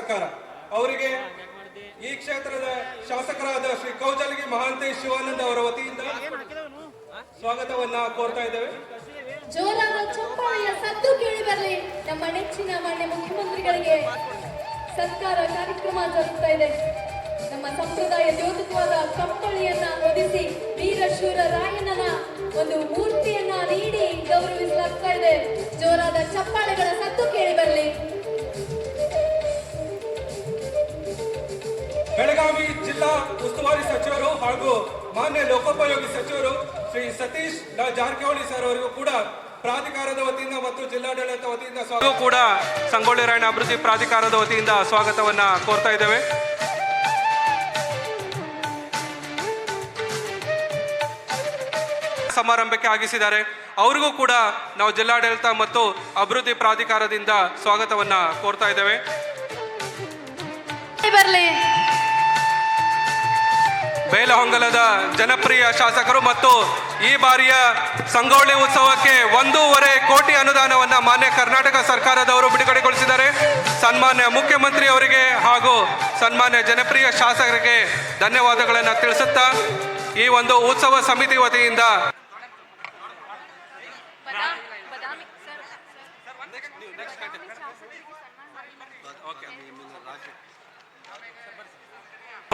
ಸರ್ಕಾರ. ಅವರಿಗೆ ಈ ಕ್ಷೇತ್ರದ ಶಾಸಕರಾದ ಶ್ರೀ ಕೌಜಲಗಿ ಮಹಾಂತೇಶ್ ಶಿವಾನಂದ ಅವರ ವತಿಯಿಂದ ಸ್ವಾಗತವನ್ನ ಕೋರ್ತಾ ಇದ್ದೇವೆ. ಜೋರಾದ ಚಪ್ಪಾಳೆಯ ಸದ್ದು ಕೇಳಿ ಬರಲಿ. ನಮ್ಮ ನೆಚ್ಚಿನ ಮಾನ್ಯ ಮುಖ್ಯಮಂತ್ರಿಗಳಿಗೆ ಸತ್ಕಾರ ಕಾರ್ಯಕ್ರಮ ಜರುಗ್ತಾ ಇದೆ. ನಮ್ಮ ಸಂಪ್ರದಾಯ ದ್ಯೋತಕವಾದ ಕಂಬಳಿಯನ್ನ ಹೊದಿಸಿ ವೀರಶೂರ ರಾಯಣ್ಣನ ಒಂದು ಮೂರ್ತಿಯನ್ನ ನೀಡಿ ಗೌರವಿಸಲಾಗ್ತಾ ಇದೆ. ಜೋರಾದ ಚಪ್ಪಾಳೆಗಳ ಸದ್ದು ಕೇಳಿ ಬರಲಿ. ಬೆಳಗಾವಿ ಜಿಲ್ಲಾ ಉಸ್ತುವಾರಿ ಸಚಿವರು ಹಾಗೂ ಮಾನ್ಯ ಲೋಕೋಪಯೋಗಿ ಸಚಿವರು ಶ್ರೀ ಸತೀಶ್ ಜಾರಕಿಹೊಳಿ ಸರ್ ಅವರಿಗೂ ಕೂಡ ಪ್ರಾಧಿಕಾರದ ವತಿಯಿಂದ ಮತ್ತು ಜಿಲ್ಲಾಡಳಿತ ವತಿಯಿಂದ ಕೂಡ ಸಂಗೊಳ್ಳಿ ರಾಯಣ್ಣ ಅಭಿವೃದ್ಧಿ ಪ್ರಾಧಿಕಾರದ ವತಿಯಿಂದ ಸ್ವಾಗತವನ್ನ ಕೋರ್ತಾ ಇದ್ದೇವೆ. ಸಮಾರಂಭಕ್ಕೆ ಆಗಿಸಿದ್ದಾರೆ. ಅವರಿಗೂ ಕೂಡ ನಾವು ಜಿಲ್ಲಾಡಳಿತ ಮತ್ತು ಅಭಿವೃದ್ಧಿ ಪ್ರಾಧಿಕಾರದಿಂದ ಸ್ವಾಗತವನ್ನ ಕೋರ್ತಾ ಇದ್ದೇವೆ. ಬೇಲಹೊಂಗಲದ ಜನಪ್ರಿಯ ಶಾಸಕರು ಮತ್ತು ಈ ಬಾರಿಯ ಸಂಗೊಳ್ಳಿ ಉತ್ಸವಕ್ಕೆ 1.5 ಕೋಟಿ ಅನುದಾನವನ್ನ ಮಾನ್ಯ ಕರ್ನಾಟಕ ಸರ್ಕಾರದವರು ಬಿಡುಗಡೆಗೊಳಿಸಿದ್ದಾರೆ. ಸನ್ಮಾನ್ಯ ಮುಖ್ಯಮಂತ್ರಿ ಅವರಿಗೆ ಹಾಗೂ ಸನ್ಮಾನ್ಯ ಜನಪ್ರಿಯ ಶಾಸಕರಿಗೆ ಧನ್ಯವಾದಗಳನ್ನು ತಿಳಿಸುತ್ತಾ ಈ ಒಂದು ಉತ್ಸವ ಸಮಿತಿ ವತಿಯಿಂದ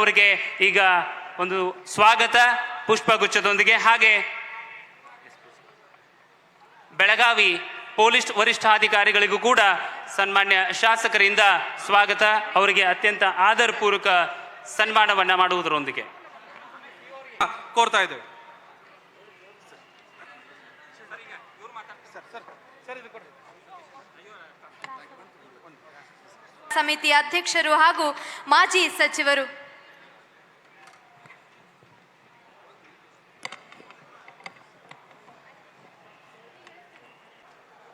ಅವರಿಗೆ ಈಗ ಒಂದು ಸ್ವಾಗತ ಪುಷ್ಪಗುಚ್ಛದೊಂದಿಗೆ, ಹಾಗೆ ಬೆಳಗಾವಿ ಪೊಲೀಸ್ ವರಿಷ್ಠಾಧಿಕಾರಿಗಳಿಗೂ ಕೂಡ ಸನ್ಮಾನ್ಯ ಶಾಸಕರಿಂದ ಸ್ವಾಗತ. ಅವರಿಗೆ ಅತ್ಯಂತ ಆದರಪೂರ್ವಕ ಸನ್ಮಾನವನ್ನ ಮಾಡುವುದರೊಂದಿಗೆ ಕೋರ್ತಾ ಇದ್ದೇವೆ. ಸಮಿತಿ ಅಧ್ಯಕ್ಷರು ಹಾಗೂ ಮಾಜಿ ಸಚಿವರು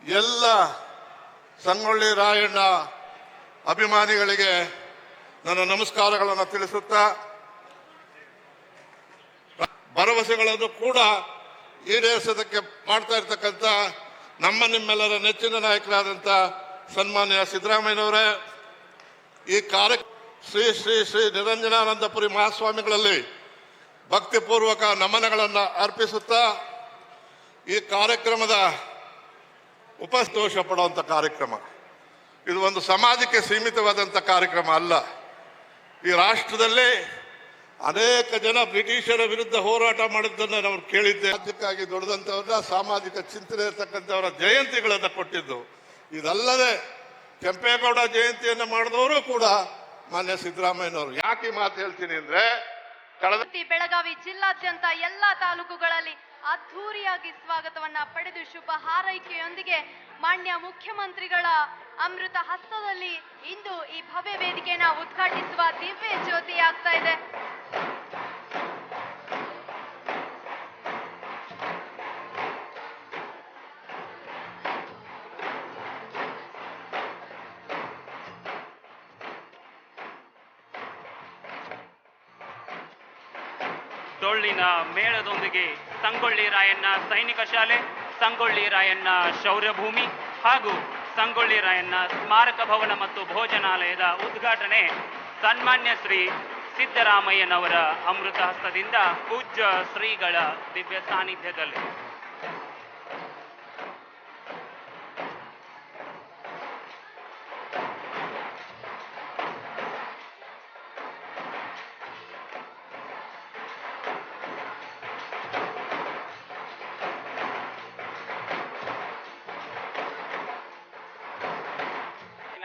ಎಲ್ಲ ಸಂಗೊಳ್ಳಿ ರಾಯಣ್ಣ ಅಭಿಮಾನಿಗಳಿಗೆ ನನ್ನ ನಮಸ್ಕಾರಗಳನ್ನು ತಿಳಿಸುತ್ತಾ, ಭರವಸೆಗಳನ್ನು ಕೂಡ ಈಡೇರಿಸೋದಕ್ಕೆ ಮಾಡ್ತಾ ಇರ್ತಕ್ಕಂಥ ನಿಮ್ಮೆಲ್ಲರ ನೆಚ್ಚಿನ ನಾಯಕರಾದಂಥ ಸನ್ಮಾನ್ಯ ಸಿದ್ದರಾಮಯ್ಯನವರೇ, ಈ ಶ್ರೀ ಶ್ರೀ ಶ್ರೀ ನಿರಂಜನಾನಂದಪುರಿ ಮಹಾಸ್ವಾಮಿಗಳಲ್ಲಿ ಭಕ್ತಿಪೂರ್ವಕ ನಮನಗಳನ್ನು ಅರ್ಪಿಸುತ್ತಾ, ಈ ಕಾರ್ಯಕ್ರಮದ ಉಪಸ್ತೋಷ ಪಡುವಂಥ ಕಾರ್ಯಕ್ರಮ ಇದು ಒಂದು ಸಮಾಜಕ್ಕೆ ಸೀಮಿತವಾದಂಥ ಕಾರ್ಯಕ್ರಮ ಅಲ್ಲ. ಈ ರಾಷ್ಟ್ರದಲ್ಲಿ ಅನೇಕ ಜನ ಬ್ರಿಟಿಷರ ವಿರುದ್ಧ ಹೋರಾಟ ಮಾಡಿದ್ದನ್ನು ನಾವು ಕೇಳಿದ್ದೆ. ರಾಜ್ಯಕ್ಕಾಗಿ ದುಡಿದಂಥವ್ರನ್ನ, ಸಾಮಾಜಿಕ ಚಿಂತನೆ ಇರ್ತಕ್ಕಂಥವರ ಜಯಂತಿಗಳನ್ನು ಕೊಟ್ಟಿದ್ದು. ಇದಲ್ಲದೆ ಕೆಂಪೇಗೌಡ ಜಯಂತಿಯನ್ನು ಮಾಡಿದವರು ಕೂಡ ಮಾನ್ಯ ಸಿದ್ದರಾಮಯ್ಯನವರು. ಯಾಕೆ ಈ ಮಾತು ಹೇಳ್ತೀನಿ ಅಂದ್ರೆ, ಬೆಳಗಾವಿ ಜಿಲ್ಲಾದ್ಯಂತ ಎಲ್ಲಾ ತಾಲೂಕುಗಳಲ್ಲಿ ಅದ್ಧೂರಿಯಾಗಿ ಸ್ವಾಗತವನ್ನ ಪಡೆದು ಶುಭ ಹಾರೈಕೆಯೊಂದಿಗೆ ಮಾನ್ಯ ಮುಖ್ಯಮಂತ್ರಿಗಳ ಅಮೃತ ಹಸ್ತದಲ್ಲಿ ಇಂದು ಈ ಭವ್ಯ ವೇದಿಕೆಯನ್ನು ಉದ್ಘಾಟಿಸುವ ದಿವ್ಯ ಜ್ಯೋತಿ ಆಗ್ತಾ ಇದೆ. ಡೊಳ್ಳಿನ ಮೇಳದೊಂದಿಗೆ ಸಂಗೊಳ್ಳಿ ರಾಯಣ್ಣ ಸೈನಿಕ ಶಾಲೆ, ಸಂಗೊಳ್ಳಿ ರಾಯಣ್ಣ ಶೌರ್ಯಭೂಮಿ ಹಾಗೂ ಸಂಗೊಳ್ಳಿ ರಾಯಣ್ಣ ಸ್ಮಾರಕ ಭವನ ಮತ್ತು ಭೋಜನಾಲಯದ ಉದ್ಘಾಟನೆ ಸನ್ಮಾನ್ಯ ಶ್ರೀ ಸಿದ್ದರಾಮಯ್ಯನವರ ಅಮೃತ ಹಸ್ತದಿಂದ ಪೂಜ್ಯ ಶ್ರೀಗಳ ದಿವ್ಯ ಸಾನ್ನಿಧ್ಯದಲ್ಲಿ.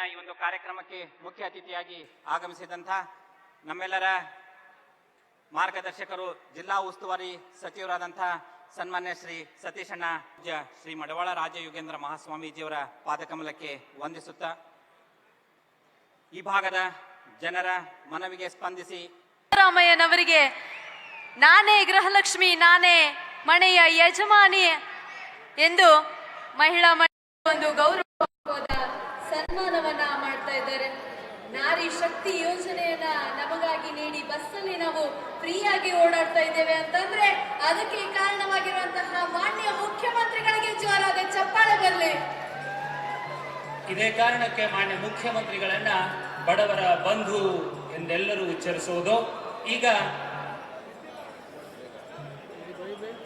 ಈ ಒಂದು ಕಾರ್ಯಕ್ರಮಕ್ಕೆ ಮುಖ್ಯ ಅತಿಥಿಯಾಗಿ ಆಗಮಿಸಿದಂಥ ನಮ್ಮೆಲ್ಲರ ಮಾರ್ಗದರ್ಶಕರು, ಜಿಲ್ಲಾ ಉಸ್ತುವಾರಿ ಸಚಿವರಾದಂಥ ಸನ್ಮಾನ್ಯ ಶ್ರೀ ಸತೀಶಣ್ಣ ಶ್ರೀ ಮಡವಾಳ ರಾಜಯೋಗೇಂದ್ರ ಮಹಾಸ್ವಾಮೀಜಿಯವರ ಪಾದಕಮಲಕ್ಕೆ ವಂದಿಸುತ್ತಾ, ಈ ಭಾಗದ ಜನರ ಮನವಿಗೆ ಸ್ಪಂದಿಸಿ ಸಿದ್ದರಾಮಯ್ಯನವರಿಗೆ ನಾನೇ ಗೃಹಲಕ್ಷ್ಮಿ, ನಾನೇ ಮನೆಯ ಯಜಮಾನಿ ಎಂದು ಮಹಿಳಾ ಒಂದು ಗೌರವವಾದ ಸನ್ಮಾನವನ್ನ ಮಾಡ್ತಾ ಇದ್ದಾರೆ. ನಾರಿ ಶಕ್ತಿ ಯೋಜನೆಯನ್ನ ನಮಗಾಗಿ ನೀಡಿ ಬಸ್ಸಲ್ಲಿ ನಾವು ಫ್ರೀಯಾಗಿ ಓಡಾಡ್ತಾ ಇದ್ದೇವೆ ಅಂತಂದ್ರೆ ಅದಕ್ಕೆ ಕಾರಣವಾಗಿರುವಂತಹ ಮಾನ್ಯ ಮುಖ್ಯಮಂತ್ರಿಗಳಿಗೆ ಜೋರಾದ ಚಪ್ಪಾಳೆ ಬರಲಿ. ಇದೇ ಕಾರಣಕ್ಕೆ ಮಾನ್ಯ ಮುಖ್ಯಮಂತ್ರಿಗಳನ್ನ ಬಡವರ ಬಂಧು ಎಂದೆಲ್ಲರೂ ಉಚ್ಚರಿಸುವುದು. ಈಗ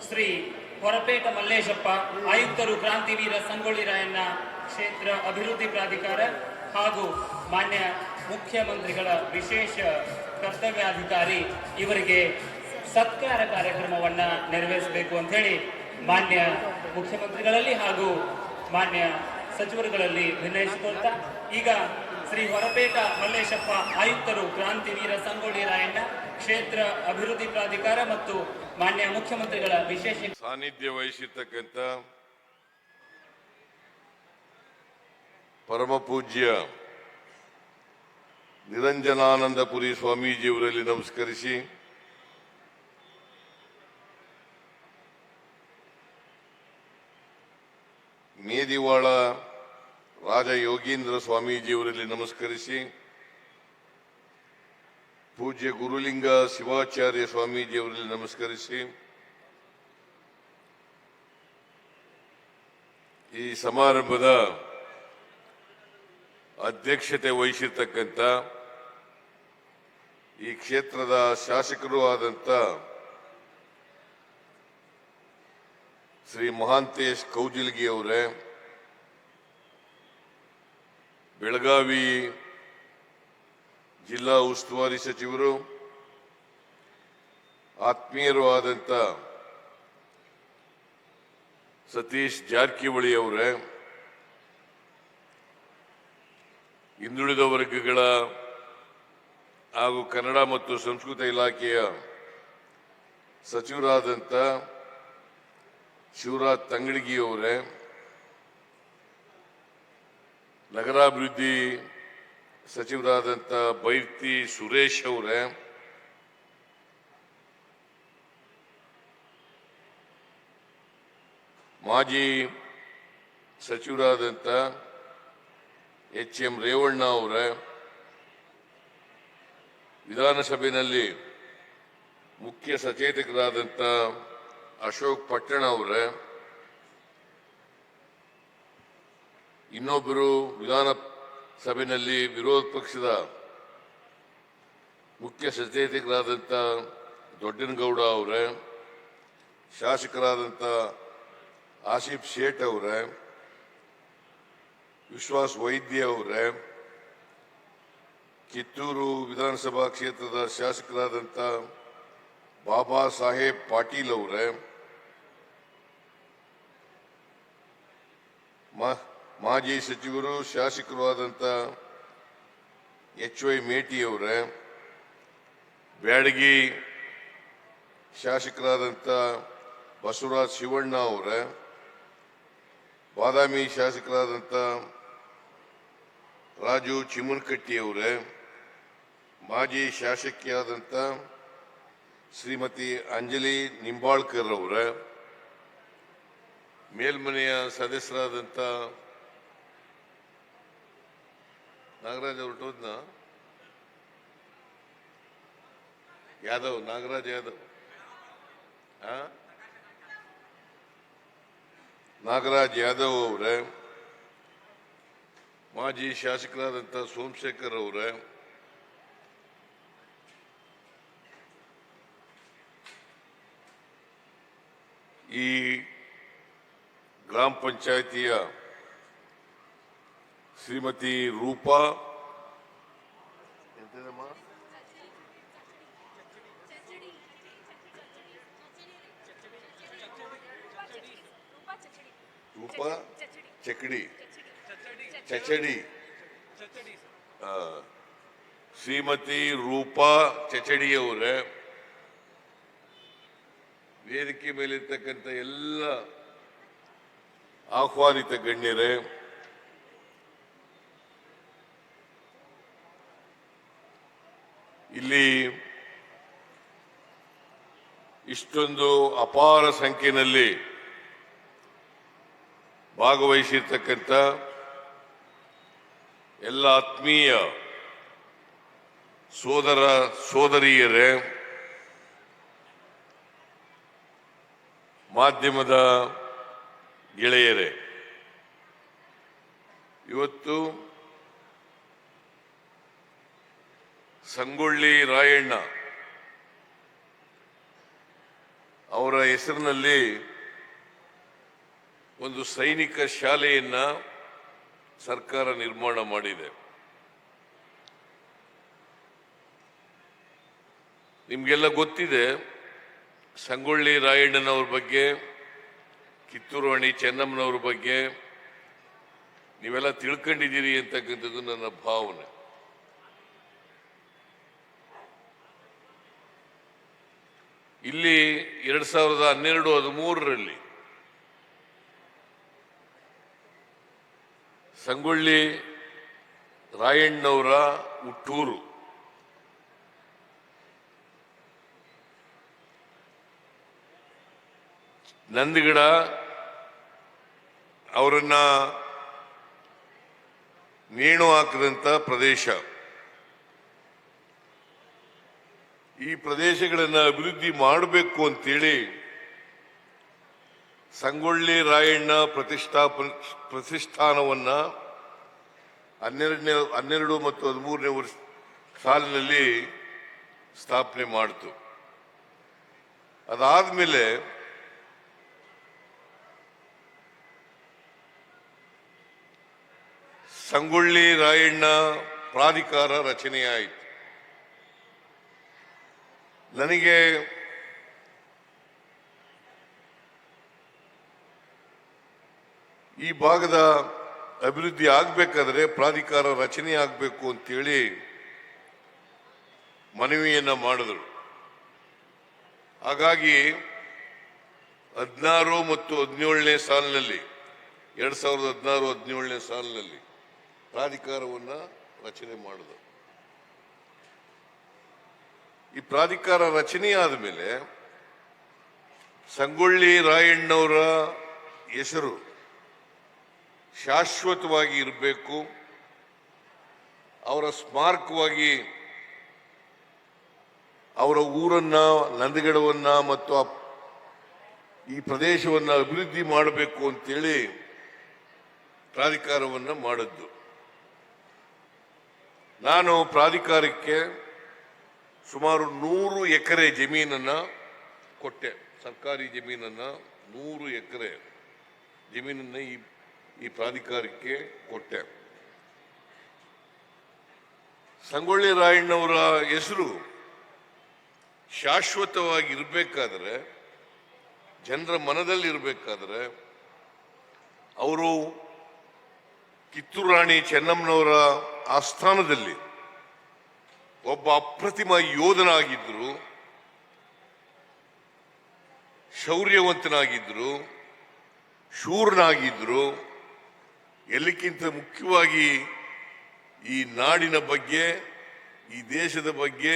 ಶ್ರೀ ಹೊರಪೇಟ ಮಲ್ಲೇಶಪ್ಪ, ಆಯುಕ್ತರು ಕ್ರಾಂತಿವೀರ ಸಂಗೊಳ್ಳಿ ರಾಯಣ್ಣ ಕ್ಷೇತ್ರ ಅಭಿವೃದ್ಧಿ ಪ್ರಾಧಿಕಾರ ಹಾಗೂ ಮಾನ್ಯ ಮುಖ್ಯಮಂತ್ರಿಗಳ ವಿಶೇಷ ಕರ್ತವ್ಯಾಧಿಕಾರಿ ಇವರಿಗೆ ಸತ್ಕಾರ ಕಾರ್ಯಕ್ರಮವನ್ನ ನೆರವೇರಿಸಬೇಕು ಅಂತ ಹೇಳಿ ಮಾನ್ಯ ಮುಖ್ಯಮಂತ್ರಿಗಳಲ್ಲಿ ಹಾಗೂ ಮಾನ್ಯ ಸಚಿವರುಗಳಲ್ಲಿ ವಿನಯಿಸಿಕೊಳ್ತಾ, ಈಗ ಶ್ರೀ ಹೊರಪೇಟ ಮಲ್ಲೇಶಪ್ಪ, ಆಯುಕ್ತರು ಕ್ರಾಂತಿವೀರ ಸಂಗೊಳ್ಳಿ ರಾಯಣ್ಣ ಕ್ಷೇತ್ರ ಅಭಿವೃದ್ಧಿ ಪ್ರಾಧಿಕಾರ ಮತ್ತು ಮಾನ್ಯ ಮುಖ್ಯಮಂತ್ರಿಗಳ ವಿಶೇಷ ಸಾನ್ನಿಧ್ಯ ವಹಿಸಿರ್ತಕ್ಕಂಥ ಪರಮ ಪೂಜ್ಯ ನಿರಂಜನಾನಂದಪುರಿ ಸ್ವಾಮೀಜಿಯವರಲ್ಲಿ ನಮಸ್ಕರಿಸಿ, ಮೇದಿವಾಳ ರಾಜ ಯೋಗೀಂದ್ರ ಸ್ವಾಮೀಜಿಯವರಲ್ಲಿ ನಮಸ್ಕರಿಸಿ, ಪೂಜ್ಯ ಗುರುಲಿಂಗ ಶಿವಾಚಾರ್ಯ ಸ್ವಾಮೀಜಿಯವರಲ್ಲಿ ನಮಸ್ಕರಿಸಿ, ಈ ಸಮಾರಂಭದ ಅಧ್ಯಕ್ಷತೆ ವಹಿಸಿರ್ತಕ್ಕಂಥ ಈ ಕ್ಷೇತ್ರದ ಶಾಸಕರು ಆದಂಥ ಶ್ರೀ ಮಹಾಂತೇಶ್ ಕೌಜಿಲ್ಗಿ ಅವರೇ, ಬೆಳಗಾವಿ ಜಿಲ್ಲಾ ಉಸ್ತುವಾರಿ ಸಚಿವರು, ಆತ್ಮೀಯರು ಆದಂಥ ಸತೀಶ್ ಜಾರಕಿಹೊಳಿ ಅವರೇ, ಹಿಂದುಳಿದ ವರ್ಗಗಳ ಹಾಗೂ ಕನ್ನಡ ಮತ್ತು ಸಂಸ್ಕೃತಿ ಇಲಾಖೆಯ ಸಚಿವರಾದಂಥ ಶಿವರಾಜ್ ತಂಗಡಗಿ ಅವರೇ, ನಗರಾಭಿವೃದ್ಧಿ ಸಚಿವರಾದಂಥ ಬೈರ್ತಿ ಸುರೇಶ್ ಅವರೇ, ಮಾಜಿ ಸಚಿವರಾದಂಥ ಎಚ್.ಎಂ. ರೇವಣ್ಣ ಅವರೇ, ವಿಧಾನಸಭೆಯಲ್ಲಿ ಮುಖ್ಯ ಸಚೇತಕರಾದಂಥ ಅಶೋಕ್ ಪಟ್ಟಣ ಅವರೇ, ಇನ್ನೊಬ್ಬರು ವಿಧಾನಸಭೆಯಲ್ಲಿ ವಿರೋಧ ಪಕ್ಷದ ಮುಖ್ಯ ಸಚೇತಕರಾದಂಥ ದೊಡ್ಡನಗೌಡ ಅವರೇ, ಶಾಸಕರಾದಂಥ ಆಸಿಫ್ ಶೇಟ್ ಅವರೇ, ವಿಶ್ವಾಸ್ ವೈದ್ಯ ಅವರೇ, ಕಿತ್ತೂರು ವಿಧಾನಸಭಾ ಕ್ಷೇತ್ರದ ಶಾಸಕರಾದಂಥ ಬಾಬಾ ಸಾಹೇಬ್ ಪಾಟೀಲ್ ಅವರೇ, ಮಾಜಿ ಸಚಿವರು ಶಾಸಕರು ಆದಂಥ ಎಚ್.ವೈ. ಮೇಟಿ ಅವರೇ, ಬ್ಯಾಡಗಿ ಶಾಸಕರಾದಂಥ ಬಸವರಾಜ್ ಶಿವಣ್ಣ ಅವರೇ, ಬಾದಾಮಿ ಶಾಸಕರಾದಂಥ ರಾಜು ಚಿಮ್ಮನಕಟ್ಟಿ ಅವರೇ, ಮಾಜಿ ಶಾಸಕಿಯಾದಂಥ ಶ್ರೀಮತಿ ಅಂಜಲಿ ನಿಂಬಾಳ್ಕರ್ ಅವರೇ, ಮೇಲ್ಮನೆಯ ಸದಸ್ಯರಾದಂಥ ನಾಗರಾಜ್ ಹೊರಟೋದ್ನ ಯಾದವ್, ನಾಗರಾಜ್ ಯಾದವ್, ನಾಗರಾಜ್ ಯಾದವ್ ಅವರೇ, ಮಾಜಿ ಶಾಸಕರಾದಂಥ ಸೋಮಶೇಖರ್ ಅವರೇ, ಈ ಗ್ರಾಮ ಪಂಚಾಯಿತಿಯ ಶ್ರೀಮತಿ ರೂಪಾ ಚಚಡಿ ಶ್ರೀಮತಿ ರೂಪಾ ಚಚಡಿ ಅವರೇ, ವೇದಿಕೆ ಮೇಲಿರ್ತಕ್ಕಂಥ ಎಲ್ಲ ಆಹ್ವಾನಿತ ಗಣ್ಯರೇ, ಇಲ್ಲಿ ಇಷ್ಟೊಂದು ಅಪಾರ ಸಂಖ್ಯೆಯಲ್ಲಿ ಭಾಗವಹಿಸಿರ್ತಕ್ಕಂಥ ಎಲ್ಲ ಆತ್ಮೀಯ ಸೋದರ ಸೋದರಿಯರೇ, ಮಾಧ್ಯಮದ ಗೆಳೆಯರೇ, ಇವತ್ತು ಸಂಗೊಳ್ಳಿ ರಾಯಣ್ಣ ಅವರ ಹೆಸರಿನಲ್ಲಿ ಒಂದು ಸೈನಿಕ ಶಾಲೆಯನ್ನ ಸರ್ಕಾರ ನಿರ್ಮಾಣ ಮಾಡಿದೆ. ನಿಮಗೆಲ್ಲ ಗೊತ್ತಿದೆ ಸಂಗೊಳ್ಳಿ ರಾಯಣ್ಣನವ್ರ ಬಗ್ಗೆ, ಕಿತ್ತೂರು ರಾಣಿ ಚೆನ್ನಮ್ಮನವ್ರ ಬಗ್ಗೆ ನೀವೆಲ್ಲ ತಿಳ್ಕೊಂಡಿದ್ದೀರಿ ಅಂತಕ್ಕಂಥದ್ದು ನನ್ನ ಭಾವನೆ. ಇಲ್ಲಿ 2012-13ರಲ್ಲಿ ಸಂಗೊಳ್ಳಿ ರಾಯಣ್ಣವರ ಹುಟ್ಟೂರು ನಂದಿಗಡ, ಅವರನ್ನ ನೇಣು ಹಾಕಿದಂತ ಪ್ರದೇಶ. ಈ ಪ್ರದೇಶಗಳನ್ನು ಅಭಿವೃದ್ಧಿ ಮಾಡಬೇಕು ಅಂತೇಳಿ ಸಂಗೊಳ್ಳಿ ರಾಯಣ್ಣ ಪ್ರತಿಷ್ಠಾನವನ್ನ 12 ಮತ್ತು 13ನೇ ಸಾಲಿನಲ್ಲಿ ಸ್ಥಾಪನೆ ಮಾಡಿತು. ಅದಾದ್ಮೇಲೆ ಸಂಗೊಳ್ಳಿ ರಾಯಣ್ಣ ಪ್ರಾಧಿಕಾರ ರಚನೆಯಾಯಿತು. ನನಗೆ ಈ ಭಾಗದ ಅಭಿವೃದ್ಧಿ ಆಗಬೇಕಾದ್ರೆ ಪ್ರಾಧಿಕಾರ ರಚನೆ ಆಗಬೇಕು ಅಂತೇಳಿ ಮನವಿಯನ್ನ ಮಾಡಿದರು. ಹಾಗಾಗಿ 16 ಮತ್ತು 17ನೇ ಸಾಲಿನಲ್ಲಿ 2016-17ನೇ ಸಾಲಿನಲ್ಲಿ ಪ್ರಾಧಿಕಾರವನ್ನ ರಚನೆ ಮಾಡಿದರು. ಈ ಪ್ರಾಧಿಕಾರ ರಚನೆ ಆದ ಮೇಲೆ ಸಂಗೊಳ್ಳಿ ರಾಯಣ್ಣವರ ಹೆಸರು ಶಾಶ್ವತವಾಗಿ ಇರಬೇಕು, ಅವರ ಸ್ಮಾರಕವಾಗಿ ಅವರ ಊರನ್ನ, ನಂದಿಗಡವನ್ನ ಮತ್ತು ಈ ಪ್ರದೇಶವನ್ನು ಅಭಿವೃದ್ಧಿ ಮಾಡಬೇಕು ಅಂತೇಳಿ ಪ್ರಾಧಿಕಾರವನ್ನು ಮಾಡಿದ್ದು. ನಾನು ಪ್ರಾಧಿಕಾರಕ್ಕೆ ಸುಮಾರು 100 ಎಕರೆ ಜಮೀನನ್ನ ಕೊಟ್ಟೆ. ಸರ್ಕಾರಿ ಜಮೀನನ್ನ 100 ಎಕರೆ ಜಮೀನನ್ನ ಈ ಪ್ರಾಧಿಕಾರಕ್ಕೆ ಕೊಟ್ಟೆ. ಸಂಗೊಳ್ಳಿ ರಾಯಣ್ಣವರ ಹೆಸರು ಶಾಶ್ವತವಾಗಿ ಇರಬೇಕಾದ್ರೆ, ಜನರ ಮನದಲ್ಲಿ ಇರಬೇಕಾದ್ರೆ, ಅವರು ಕಿತ್ತೂರು ರಾಣಿ ಚೆನ್ನಮ್ಮನವರ ಆಸ್ಥಾನದಲ್ಲಿ ಒಬ್ಬ ಅಪ್ರತಿಮ ಯೋಧನಾಗಿದ್ರು, ಶೌರ್ಯವಂತನಾಗಿದ್ರು, ಶೂರನಾಗಿದ್ರು. ಎಲ್ಲಕ್ಕಿಂತ ಮುಖ್ಯವಾಗಿ ಈ ನಾಡಿನ ಬಗ್ಗೆ, ಈ ದೇಶದ ಬಗ್ಗೆ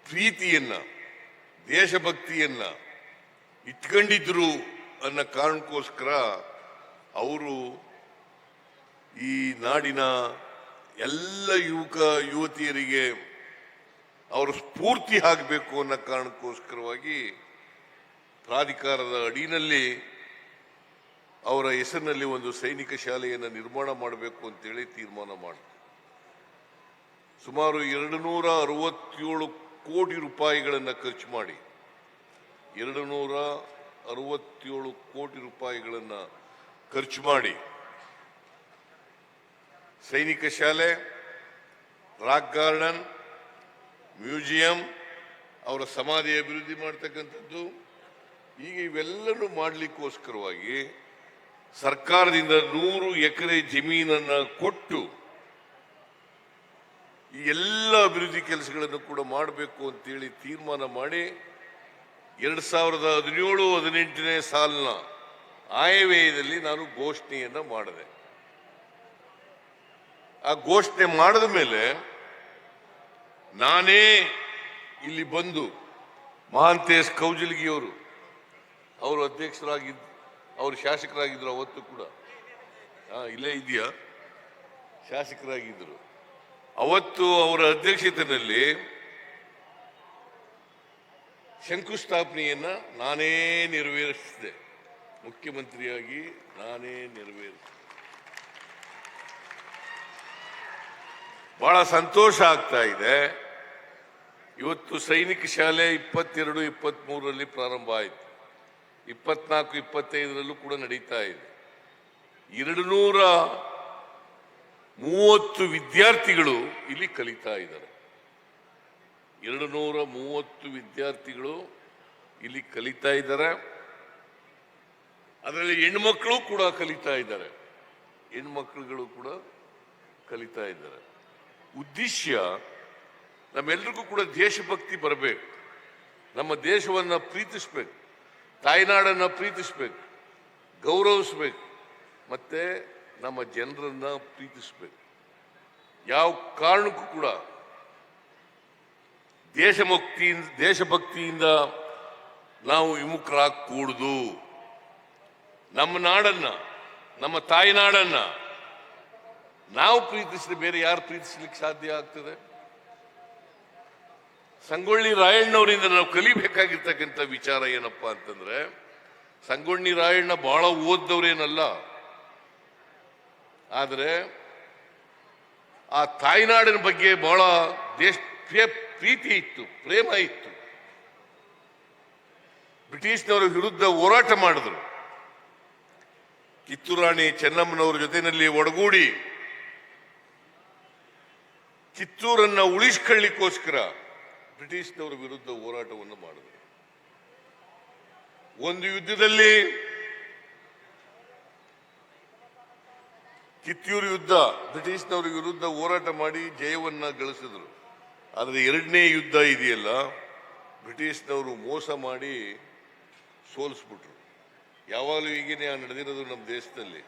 ಪ್ರೀತಿಯನ್ನ, ದೇಶಭಕ್ತಿಯನ್ನ ಇಟ್ಕೊಂಡಿದ್ರು ಅನ್ನೋ ಕಾರಣಕ್ಕೋಸ್ಕರ ಅವರು ಈ ನಾಡಿನ ಎಲ್ಲ ಯುವತಿಯರಿಗೆ ಅವರು ಸ್ಫೂರ್ತಿ ಆಗಬೇಕು ಅನ್ನೋ ಕಾರಣಕ್ಕೋಸ್ಕರವಾಗಿ ಪ್ರಾಧಿಕಾರದ ಅಡಿನಲ್ಲಿ ಅವರ ಹೆಸರಿನಲ್ಲಿ ಒಂದು ಸೈನಿಕ ಶಾಲೆಯನ್ನು ನಿರ್ಮಾಣ ಮಾಡಬೇಕು ಅಂತೇಳಿ ತೀರ್ಮಾನ ಮಾಡಿದ್ರು. ಸುಮಾರು 267 ಕೋಟಿ ರೂಪಾಯಿಗಳನ್ನು ಖರ್ಚು ಮಾಡಿ 267 ಕೋಟಿ ರೂಪಾಯಿಗಳನ್ನು ಖರ್ಚು ಮಾಡಿ ಸೈನಿಕ ಶಾಲೆ, ರಾಕ್ ಗಾರ್ಡನ್, ಮ್ಯೂಸಿಯಂ, ಅವರ ಸಮಾಧಿ ಅಭಿವೃದ್ಧಿ ಮಾಡ್ತಕ್ಕಂಥದ್ದು, ಈಗ ಇವೆಲ್ಲನೂ ಮಾಡಲಿಕ್ಕೋಸ್ಕರವಾಗಿ ಸರ್ಕಾರದಿಂದ 100 ಎಕರೆ ಜಮೀನನ್ನ ಕೊಟ್ಟು ಈ ಎಲ್ಲ ಅಭಿವೃದ್ಧಿ ಕೆಲಸಗಳನ್ನು ಕೂಡ ಮಾಡಬೇಕು ಅಂತೇಳಿ ತೀರ್ಮಾನ ಮಾಡಿ 2017-18ನೇ ಸಾಲಿನ ಆಯವ್ಯಯದಲ್ಲಿ ನಾನು ಘೋಷಣೆಯನ್ನ ಮಾಡಿದೆ. ಆ ಘೋಷಣೆ ಮಾಡಿದ ಮೇಲೆ ನಾನೇ ಇಲ್ಲಿ ಬಂದು ಮಹಾಂತೇಶ್ ಕೌಜಲ್ಗಿಯವರು ಅವರು ಅಧ್ಯಕ್ಷರಾಗಿದ್ದು, ಅವರು ಶಾಸಕರಾಗಿದ್ರು. ಅವತ್ತು ಕೂಡ ಇಲ್ಲೇ ಇದೆಯಾ, ಶಾಸಕರಾಗಿದ್ದರು. ಅವತ್ತು ಅವರ ಅಧ್ಯಕ್ಷತೆಯಲ್ಲಿ ಶಂಕುಸ್ಥಾಪನೆಯನ್ನ ನಾನೇ ನೆರವೇರಿಸಿದೆ. ಮುಖ್ಯಮಂತ್ರಿಯಾಗಿ ನಾನೇ ನೆರವೇರಿಸಿದೆ. ಬಹಳ ಸಂತೋಷ ಆಗ್ತಾ ಇದೆ. ಇವತ್ತು ಸೈನಿಕ ಶಾಲೆ 22, 23ರಲ್ಲಿ ಪ್ರಾರಂಭ ಆಯಿತು. 24, 25ರಲ್ಲೂ ಕೂಡ ನಡೀತಾ ಇದೆ. 230 ವಿದ್ಯಾರ್ಥಿಗಳು ಇಲ್ಲಿ ಕಲಿತಾ ಇದ್ದಾರೆ. 230 ವಿದ್ಯಾರ್ಥಿಗಳು ಇಲ್ಲಿ ಕಲಿತಾ ಇದ್ದಾರೆ. ಅದರಲ್ಲಿ ಹೆಣ್ಮಕ್ಳು ಕೂಡ ಕಲಿತಾ ಇದ್ದಾರೆ. ಹೆಣ್ಮಕ್ಳುಗಳು ಕೂಡ ಕಲಿತಾ ಇದ್ದಾರೆ. ಉದ್ದೇಶ ನಮ್ಮೆಲ್ರಿಗೂ ಕೂಡ ದೇಶಭಕ್ತಿ ಬರಬೇಕು. ನಮ್ಮ ದೇಶವನ್ನು ಪ್ರೀತಿಸ್ಬೇಕು, ತಾಯ್ನಾಡನ್ನು ಪ್ರೀತಿಸ್ಬೇಕು, ಗೌರವಿಸ್ಬೇಕು, ಮತ್ತೆ ನಮ್ಮ ಜನರನ್ನ ಪ್ರೀತಿಸ್ಬೇಕು. ಯಾವ ಕಾರಣಕ್ಕೂ ಕೂಡ ದೇಶಭಕ್ತಿಯಿಂದ ನಾವು ವಿಮುಖರಾಗಕೂಡದು. ನಮ್ಮ ನಾಡನ್ನ, ನಮ್ಮ ತಾಯ್ನಾಡನ್ನ ನಾವು ಪ್ರೀತಿಸಿದ್ರೆ ಬೇರೆ ಯಾರು ಪ್ರೀತಿಸ್ಲಿಕ್ಕೆ ಸಾಧ್ಯ ಆಗ್ತದೆ? ಸಂಗೊಳ್ಳಿ ರಾಯಣ್ಣವರಿಂದ ನಾವು ಕಲಿಬೇಕಾಗಿರ್ತಕ್ಕಂಥ ವಿಚಾರ ಏನಪ್ಪಾ ಅಂತಂದ್ರೆ, ಸಂಗೊಳ್ಳಿ ರಾಯಣ್ಣ ಬಹಳ ಓದ್ದವ್ರೇನಲ್ಲ, ಆದರೆ ಆ ತಾಯ್ನಾಡಿನ ಬಗ್ಗೆ ಬಹಳ ಪ್ರೀತಿ ಇತ್ತು, ಪ್ರೇಮ ಇತ್ತು. ಬ್ರಿಟಿಷ್ನವರ ವಿರುದ್ಧ ಹೋರಾಟ ಮಾಡಿದ್ರು. ಕಿತ್ತೂರು ರಾಣಿ ಚೆನ್ನಮ್ಮನವರ ಜೊತೆಯಲ್ಲಿ ಒಡಗೂಡಿ ಕಿತ್ತೂರನ್ನ ಉಳಿಸ್ಕೊಳ್ಳಿಕ್ಕೋಸ್ಕರ ಬ್ರಿಟಿಷ್ನವರ ವಿರುದ್ಧ ಹೋರಾಟವನ್ನು ಮಾಡಿದ್ರು. ಒಂದು ಯುದ್ಧದಲ್ಲಿ ಕಿತ್ತೂರು ಯುದ್ಧ ಬ್ರಿಟಿಷ್ನವರ ವಿರುದ್ಧ ಹೋರಾಟ ಮಾಡಿ ಜಯವನ್ನ ಗಳಿಸಿದ್ರು. ಆದರೆ ಎರಡನೇ ಯುದ್ಧ ಇದೆಯಲ್ಲ, ಬ್ರಿಟಿಷ್ನವರು ಮೋಸ ಮಾಡಿ ಸೋಲಿಸ್ಬಿಟ್ರು. ಯಾವಾಗಲೂ ಹೀಗೇನೆ ನಡೆದಿರೋದು ನಮ್ಮ ದೇಶದಲ್ಲಿ.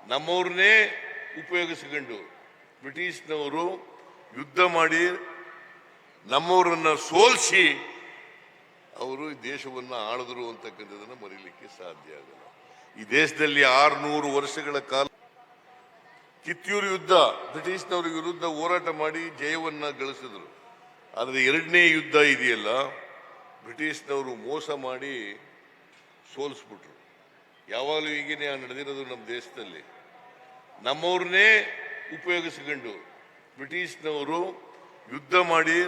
ನಮ್ಮವ್ರನ್ನೇ ಉಪಯೋಗಿಸಿಕೊಂಡು ಬ್ರಿಟಿಷ್ನವರು ಯುದ್ಧ ಮಾಡಿ ನಮ್ಮವರನ್ನ ಸೋಲಿಸಿ ಅವರು ಈ ದೇಶವನ್ನು ಆಳಿದ್ರು ಅಂತಕ್ಕಂಥದನ್ನ ಮರೀಲಿಕ್ಕೆ ಸಾಧ್ಯ ಆಗಲ್ಲ. ಈ ದೇಶದಲ್ಲಿ 600 ವರ್ಷಗಳ ಕಾಲ ಕಿತ್ತೂರು ಯುದ್ಧ ಬ್ರಿಟಿಷ್ನವರ ವಿರುದ್ಧ ಹೋರಾಟ ಮಾಡಿ ಜಯವನ್ನ ಗಳಿಸಿದ್ರು. ಆದರೆ ಎರಡನೇ ಯುದ್ಧ ಇದೆಯಲ್ಲ, ಬ್ರಿಟಿಷ್ನವರು ಮೋಸ ಮಾಡಿ ಸೋಲಿಸ್ಬಿಟ್ರು. ಯಾವಾಗಲೂ ಹೀಗೇನೆ ನಡೆದಿರೋದು ನಮ್ಮ ದೇಶದಲ್ಲಿ. ನಮ್ಮವ್ರನ್ನೇ ಉಪಯೋಗಿಸಿಕೊಂಡು ಬ್ರಿಟಿಷ್ನವರು ಯುದ್ಧ ಮಾಡಿ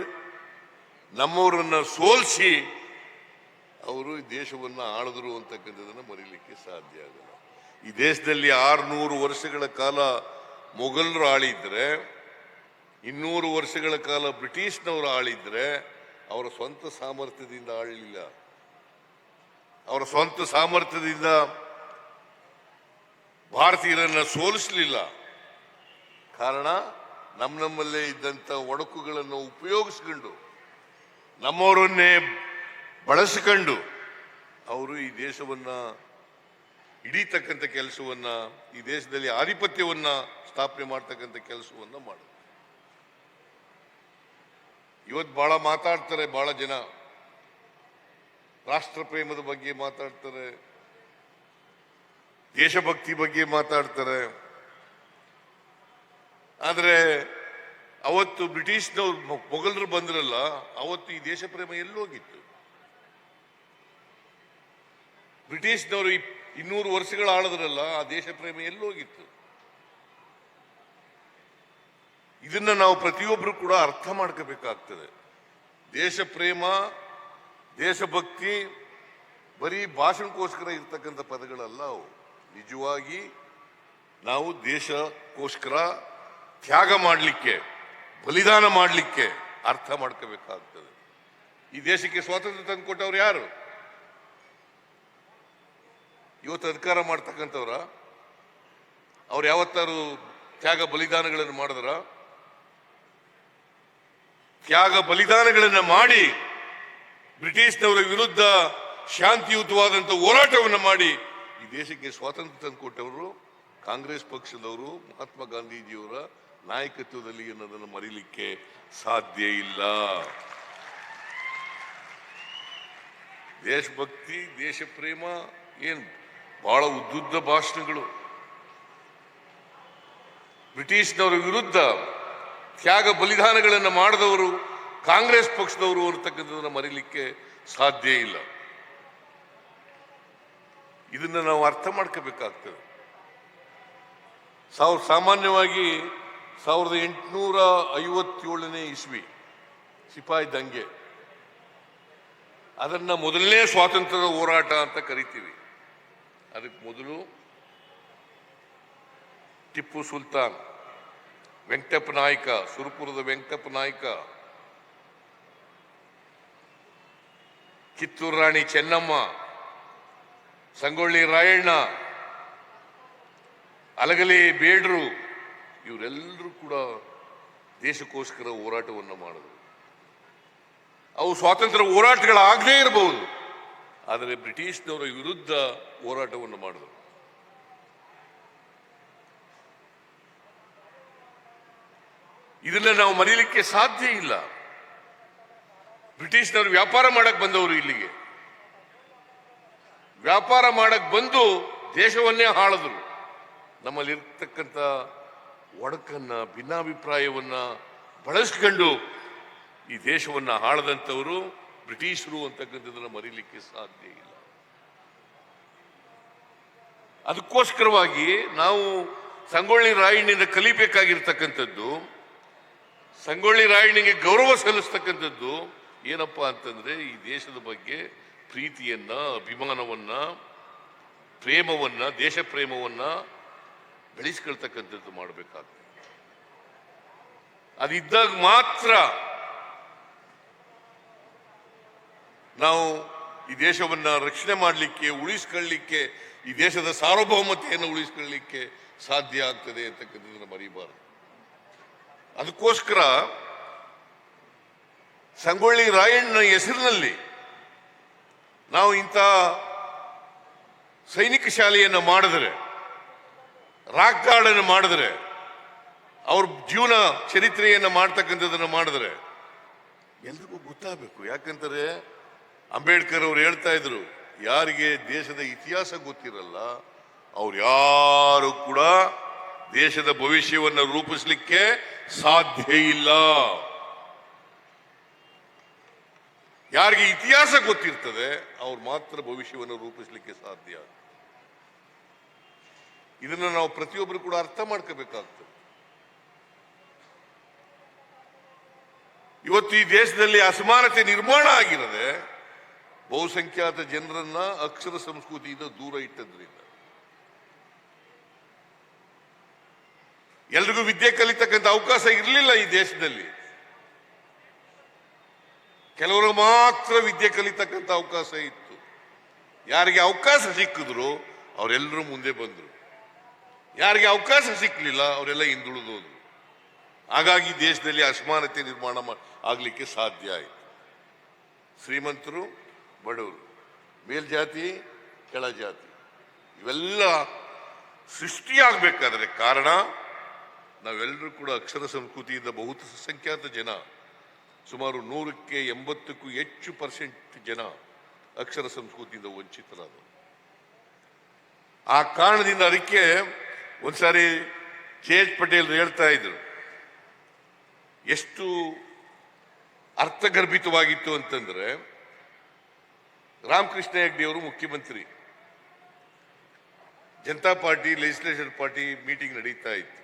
ನಮ್ಮವರನ್ನ ಸೋಲಿಸಿ ಅವರು ಈ ದೇಶವನ್ನು ಆಳಿದ್ರು ಅಂತಕ್ಕಂಥದನ್ನ ಮರೀಲಿಕ್ಕೆ ಸಾಧ್ಯ ಆಗಲ್ಲ. ಈ ದೇಶದಲ್ಲಿ 600 ವರ್ಷಗಳ ಕಾಲ ಮೊಘಲರು ಆಳಿದ್ರೆ, 200 ವರ್ಷಗಳ ಕಾಲ ಬ್ರಿಟಿಷ್ನವರು ಆಳಿದ್ರೆ, ಅವರ ಸ್ವಂತ ಸಾಮರ್ಥ್ಯದಿಂದ ಆಳಲಿಲ್ಲ. ಅವರ ಸ್ವಂತ ಸಾಮರ್ಥ್ಯದಿಂದ ಭಾರತೀಯರನ್ನ ಸೋಲಿಸಲಿಲ್ಲ. ಕಾರಣ ನಮ್ಮಲ್ಲೇ ಇದ್ದಂಥ ಒಡಕುಗಳನ್ನು ಉಪಯೋಗಿಸಿಕೊಂಡು ನಮ್ಮವರನ್ನೇ ಬಳಸಿಕೊಂಡು ಅವರು ಈ ದೇಶವನ್ನ ಹಿಡಿತಕ್ಕಂಥ ಕೆಲಸವನ್ನ, ಈ ದೇಶದಲ್ಲಿ ಆಧಿಪತ್ಯವನ್ನ ಸ್ಥಾಪನೆ ಮಾಡ್ತಕ್ಕಂಥ ಕೆಲಸವನ್ನ ಮಾಡಿದ್ರು. ಇವತ್ತು ಬಹಳ ಮಾತಾಡ್ತಾರೆ, ಬಹಳ ಜನ ರಾಷ್ಟ್ರ ಪ್ರೇಮದ ಬಗ್ಗೆ ಮಾತಾಡ್ತಾರೆ, ದೇಶಭಕ್ತಿ ಬಗ್ಗೆ ಮಾತಾಡ್ತಾರೆ. ಆದರೆ ಅವತ್ತು ಬ್ರಿಟಿಷ್ನವ್ರು ಮೊಘಲರು ಬಂದ್ರಲ್ಲ, ಅವತ್ತು ಈ ದೇಶ ಪ್ರೇಮ ಎಲ್ಲೋಗಿತ್ತು? ಬ್ರಿಟಿಷ್ನವರು 200 ವರ್ಷಗಳ ಆಳಿದ್ರಲ್ಲ, ಆ ದೇಶ ಪ್ರೇಮ ಎಲ್ಲೋಗಿತ್ತು? ಇದನ್ನ ನಾವು ಪ್ರತಿಯೊಬ್ಬರು ಕೂಡ ಅರ್ಥ ಮಾಡ್ಕೋಬೇಕಾಗ್ತದೆ. ದೇಶ ಪ್ರೇಮ, ದೇಶಭಕ್ತಿ ಬರೀ ಭಾಷಣಕ್ಕೋಸ್ಕರ ಇರ್ತಕ್ಕಂಥ ಪದಗಳಲ್ಲ ಅವು. ನಿಜವಾಗಿ ನಾವು ದೇಶಕ್ಕೋಸ್ಕರ ತ್ಯಾಗ ಮಾಡಲಿಕ್ಕೆ, ಬಲಿದಾನ ಮಾಡಲಿಕ್ಕೆ ಅರ್ಥ ಮಾಡ್ಕೋಬೇಕಾಗ್ತದೆ. ಈ ದೇಶಕ್ಕೆ ಸ್ವಾತಂತ್ರ್ಯ ತಂದುಕೊಟ್ಟವ್ರು ಯಾರು? ಇವತ್ತು ಅಧಿಕಾರ ಮಾಡ್ತಕ್ಕಂಥವ್ರ? ಅವ್ರು ಯಾವತ್ತಾರು ತ್ಯಾಗ ಬಲಿದಾನಗಳನ್ನು ಮಾಡಿದ್ರ? ತ್ಯಾಗ ಬಲಿದಾನಗಳನ್ನು ಮಾಡಿ ಬ್ರಿಟಿಷ್ನವರ ವಿರುದ್ಧ ಶಾಂತಿಯುತವಾದಂಥ ಹೋರಾಟವನ್ನು ಮಾಡಿ ಈ ದೇಶಕ್ಕೆ ಸ್ವಾತಂತ್ರ್ಯ ತಂದುಕೊಟ್ಟವರು ಕಾಂಗ್ರೆಸ್ ಪಕ್ಷದವರು, ಮಹಾತ್ಮ ಗಾಂಧೀಜಿಯವರ ನಾಯಕತ್ವದಲ್ಲಿ ಅನ್ನೋದನ್ನು ಮರೀಲಿಕ್ಕೆ ಸಾಧ್ಯ ಇಲ್ಲ. ದೇಶಭಕ್ತಿ, ದೇಶ ಪ್ರೇಮ ಏನು ಬಹಳ ಉದ್ದುದ್ದ ಭಾಷಣಗಳು. ಬ್ರಿಟಿಷ್ನವರ ವಿರುದ್ಧ ತ್ಯಾಗ ಬಲಿದಾನಗಳನ್ನು ಮಾಡಿದವರು ಕಾಂಗ್ರೆಸ್ ಪಕ್ಷದವರು ಅನ್ನತಕ್ಕಂಥದನ್ನು ಮರೀಲಿಕ್ಕೆ ಸಾಧ್ಯ ಇಲ್ಲ. ಇದನ್ನ ನಾವು ಅರ್ಥ ಮಾಡ್ಕೋಬೇಕಾಗ್ತದೆ. ಸಾಮಾನ್ಯವಾಗಿ 1857ನೇ ಇಸ್ವಿ ಸಿಪಾಯಿ ದಂಗೆ, ಅದನ್ನ ಮೊದಲನೇ ಸ್ವಾತಂತ್ರ್ಯದ ಹೋರಾಟ ಅಂತ ಕರಿತೀವಿ. ಅದಕ್ಕೆ ಮೊದಲು ಟಿಪ್ಪು ಸುಲ್ತಾನ್, ವೆಂಕಟಪ್ಪ ನಾಯ್ಕ, ಸುರಪುರದ ವೆಂಕಟಪ್ಪ ನಾಯ್ಕ, ಕಿತ್ತೂರು ರಾಣಿ ಚೆನ್ನಮ್ಮ, ಸಂಗೊಳ್ಳಿ ರಾಯಣ್ಣ, ಅಲಗಲಿ ಬೇಡ್ರು, ಇವರೆಲ್ಲರೂ ಕೂಡ ದೇಶಕ್ಕೋಸ್ಕರ ಹೋರಾಟವನ್ನು ಮಾಡಿದ್ರು. ಅವು ಸ್ವಾತಂತ್ರ್ಯ ಹೋರಾಟಗಳಾಗದೇ ಇರಬಹುದು, ಆದರೆ ಬ್ರಿಟಿಷ್ನವರ ವಿರುದ್ಧ ಹೋರಾಟವನ್ನು ಮಾಡಿದರು. ಇದನ್ನ ನಾವು ಮರೀಲಿಕ್ಕೆ ಸಾಧ್ಯ ಇಲ್ಲ. ಬ್ರಿಟಿಷ್ನವರು ವ್ಯಾಪಾರ ಮಾಡಕ್ ಬಂದವರು ಇಲ್ಲಿಗೆ, ವ್ಯಾಪಾರ ಮಾಡಕ್ ಬಂದು ದೇಶವನ್ನೇ ಆಳಿದ್ರು. ನಮ್ಮಲ್ಲಿರ್ತಕ್ಕಂಥ ಒಡಕನ್ನ, ಭಿನ್ನಾಭಿಪ್ರಾಯವನ್ನ ಬಳಸ್ಕೊಂಡು ಈ ದೇಶವನ್ನ ಆಳದಂಥವರು ಬ್ರಿಟಿಷರು ಅಂತಕ್ಕಂಥದ್ದನ್ನ ಮರೀಲಿಕ್ಕೆ ಸಾಧ್ಯ ಇಲ್ಲ. ಅದಕ್ಕೋಸ್ಕರವಾಗಿ ನಾವು ಸಂಗೊಳ್ಳಿ ರಾಯಣ್ಣನಿಂದ ಕಲಿಬೇಕಾಗಿರ್ತಕ್ಕಂಥದ್ದು, ಸಂಗೊಳ್ಳಿ ರಾಯಣ್ಣನಿಗೆ ಗೌರವ ಸಲ್ಲಿಸ್ತಕ್ಕಂಥದ್ದು ಏನಪ್ಪಾ ಅಂತಂದ್ರೆ ಈ ದೇಶದ ಬಗ್ಗೆ ಪ್ರೀತಿಯನ್ನ, ಅಭಿಮಾನವನ್ನ, ಪ್ರೇಮವನ್ನ, ದೇಶ ಪ್ರೇಮವನ್ನ ಬೆಳೆಸ್ಕೊಳ್ತಕ್ಕಂಥದ್ದು ಮಾಡಬೇಕಾಗ್ತದೆ. ಅದಿದ್ದಾಗ ಮಾತ್ರ ನಾವು ಈ ದೇಶವನ್ನ ರಕ್ಷಣೆ ಮಾಡಲಿಕ್ಕೆ, ಉಳಿಸ್ಕೊಳ್ಳಿಕ್ಕೆ, ಈ ದೇಶದ ಸಾರ್ವಭೌಮತೆಯನ್ನು ಉಳಿಸ್ಕೊಳ್ಳಿಕ್ಕೆ ಸಾಧ್ಯ ಆಗ್ತದೆ ಅಂತಕ್ಕಂಥದ್ದನ್ನು ಮರಿಬಾರದು. ಅದಕ್ಕೋಸ್ಕರ ಸಂಗೊಳ್ಳಿ ರಾಯಣ್ಣನ ಹೆಸರಿನಲ್ಲಿ ನಾವು ಇಂಥ ಸೈನಿಕ ಶಾಲೆಯನ್ನು ಮಾಡಿದ್ರೆ, ರಾಕ್ ಗಾರ್ಡನ್ ಮಾಡಿದ್ರೆ, ಅವ್ರ ಜೀವನ ಚರಿತ್ರೆಯನ್ನು ಮಾಡ್ತಕ್ಕಂಥದ್ದನ್ನು ಮಾಡಿದ್ರೆ ಎಲ್ರಿಗೂ ಗೊತ್ತಾಗಬೇಕು. ಯಾಕಂತಾರೆ ಅಂಬೇಡ್ಕರ್ ಅವರು ಹೇಳ್ತಾ ಇದ್ರು, ಯಾರಿಗೆ ದೇಶದ ಇತಿಹಾಸ ಗೊತ್ತಿರಲ್ಲ ಅವ್ರು ಯಾರು ಕೂಡ ದೇಶದ ಭವಿಷ್ಯವನ್ನು ರೂಪಿಸಲಿಕ್ಕೆ ಸಾಧ್ಯ ಇಲ್ಲ. ಯಾರಿಗೆ ಇತಿಹಾಸ ಗೊತ್ತಿರ್ತದೆ ಅವ್ರು ಮಾತ್ರ ಭವಿಷ್ಯವನ್ನು ರೂಪಿಸಲಿಕ್ಕೆ ಸಾಧ್ಯ. ಇದನ್ನು ನಾವು ಪ್ರತಿಯೊಬ್ಬರು ಕೂಡ ಅರ್ಥ ಮಾಡ್ಕೋಬೇಕಾಗ್ತದೆ. ಇವತ್ತು ಈ ದೇಶದಲ್ಲಿ ಅಸಮಾನತೆ ನಿರ್ಮಾಣ ಆಗಿರದೆ ಬಹುಸಂಖ್ಯಾತ ಜನರನ್ನ ಅಕ್ಷರ ಸಂಸ್ಕೃತಿಯಿಂದ ದೂರ ಇಟ್ಟದ್ರಿಂದ. ಎಲ್ರಿಗೂ ವಿದ್ಯೆ ಕಲಿತಕ್ಕಂಥ ಅವಕಾಶ ಇರಲಿಲ್ಲ ಈ ದೇಶದಲ್ಲಿ. ಕೆಲವರು ಮಾತ್ರ ವಿದ್ಯೆ ಕಲಿತಕ್ಕಂಥ ಅವಕಾಶ ಇತ್ತು. ಯಾರಿಗೆ ಅವಕಾಶ ಸಿಕ್ಕಿದ್ರು ಅವರೆಲ್ಲರೂ ಮುಂದೆ ಬಂದರು, ಯಾರಿಗೆ ಅವಕಾಶ ಸಿಕ್ಕಲಿಲ್ಲ ಅವರೆಲ್ಲ ಹಿಂದುಳಿದೋದ್ರು. ಹಾಗಾಗಿ ದೇಶದಲ್ಲಿ ಅಸಮಾನತೆ ನಿರ್ಮಾಣ ಆಗ್ಲಿಕ್ಕೆ ಸಾಧ್ಯ ಆಯಿತು. ಶ್ರೀಮಂತರು, ಬಡವರು, ಮೇಲ್ಜಾತಿ, ಕೆಳಜಾತಿ ಇವೆಲ್ಲ ಸೃಷ್ಟಿಯಾಗಬೇಕಾದ್ರೆ ಕಾರಣ ನಾವೆಲ್ಲರೂ ಕೂಡ ಅಕ್ಷರ ಸಂಸ್ಕೃತಿಯಿಂದ ಬಹುಸಂಖ್ಯಾತ ಜನ, ಸುಮಾರು 180ಕ್ಕೂ ಹೆಚ್ಚು % ಜನ ಅಕ್ಷರ ಸಂಸ್ಕೃತಿಯಿಂದ ವಂಚಿತರಾದರು. ಆ ಕಾರಣದಿಂದ ಅದಕ್ಕೆ ಒಂದ್ಸಾರಿ KH ಪಟೇಲ್ ಹೇಳ್ತಾ ಇದ್ರು, ಎಷ್ಟು ಅರ್ಥಗರ್ಭಿತವಾಗಿತ್ತು ಅಂತಂದ್ರೆ, ರಾಮಕೃಷ್ಣ ಹೆಗ್ಡೆ ಅವರು ಮುಖ್ಯಮಂತ್ರಿ, Janata party legislature party meeting ನಡೀತಾ ಇತ್ತು.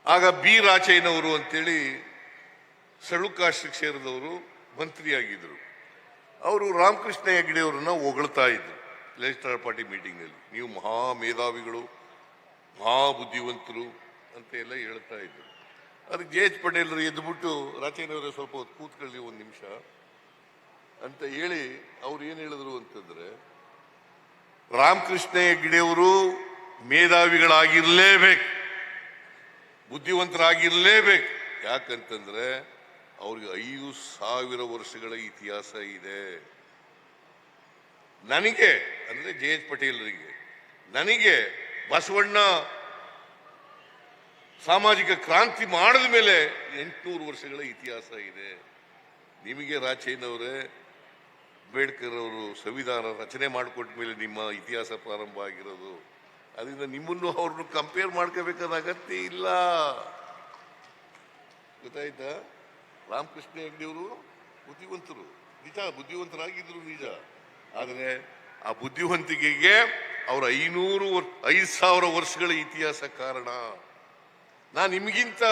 ಆಗ ಬಿ ರಾಚಯ್ಯನವರು ಅಂತೇಳಿ ಸಳುಕಾಶ್ರಕ್ಕೆ ಸೇರಿದವರು ಮಂತ್ರಿಯಾಗಿದ್ರು. ಅವರು ರಾಮಕೃಷ್ಣ ಹೆಗ್ಡೆ ಅವರನ್ನ ಹೊಗಳ್ತಾ ಇದ್ರು ಲೆಜಿಸ್ಲೇಚರ್ ಪಾರ್ಟಿ ಮೀಟಿಂಗ್ ನಲ್ಲಿ. ನೀವು ಮಹಾ ಮೇಧಾವಿಗಳು, ಮಹಾ ಬುದ್ಧಿವಂತರು ಅಂತ ಎಲ್ಲ ಹೇಳ್ತಾ ಇದ್ರು. ಅದಕ್ಕೆ KH ಪಟೇಲರು ಎದ್ದುಬಿಟ್ಟು, ರಾಚಯ್ಯನವರೇ ಸ್ವಲ್ಪ ಹೊತ್ತು ಕೂತ್ಕೊಳ್ಳಿ ಒಂದು ನಿಮಿಷ ಅಂತ ಹೇಳಿ ಅವ್ರು ಏನ್ ಹೇಳಿದ್ರು ಅಂತಂದ್ರೆ, ರಾಮಕೃಷ್ಣ ಹೆಗ್ಡೆಯವರು ಮೇಧಾವಿಗಳಾಗಿರ್ಲೇಬೇಕು, ಬುದ್ಧಿವಂತರಾಗಿರ್ಲೇಬೇಕು. ಯಾಕಂತಂದ್ರೆ ಅವ್ರಿಗೆ 5,000 ವರ್ಷಗಳ ಇತಿಹಾಸ ಇದೆ. ನನಗೆ ಅಂದ್ರೆ KH ಪಟೇಲರಿಗೆ, ನನಗೆ ಬಸವಣ್ಣ ಸಾಮಾಜಿಕ ಕ್ರಾಂತಿ ಮಾಡಿದ ಮೇಲೆ 800 ವರ್ಷಗಳ ಇತಿಹಾಸ ಇದೆ. ನಿಮಗೆ ರಾಚಯ್ಯನವರೇ, ಅಂಬೇಡ್ಕರ್ ಅವರು ಸಂವಿಧಾನ ರಚನೆ ಮಾಡಿಕೊಟ್ಟ ಮೇಲೆ ನಿಮ್ಮ ಇತಿಹಾಸ ಪ್ರಾರಂಭ ಆಗಿರೋದು. ಅದರಿಂದ ನಿಮ್ಮನ್ನು ಅವ್ರನ್ನು ಕಂಪೇರ್ ಮಾಡ್ಕೋಬೇಕಾದ ಅಗತ್ಯ ಇಲ್ಲ. ಗೊತ್ತಾಯ್ತಾ? ರಾಮಕೃಷ್ಣ ಹೆಗ್ಡೆಯವರು ಬುದ್ಧಿವಂತರು ನಿಜ, ಬುದ್ಧಿವಂತರಾಗಿದ್ರು ನಿಜ. ಆದರೆ ಆ ಬುದ್ಧಿವಂತಿಕೆಗೆ ಅವರ 5,000 ವರ್ಷಗಳ ಇತಿಹಾಸ ಕಾರಣ. ನಾನು ನಿಮಗಿಂತ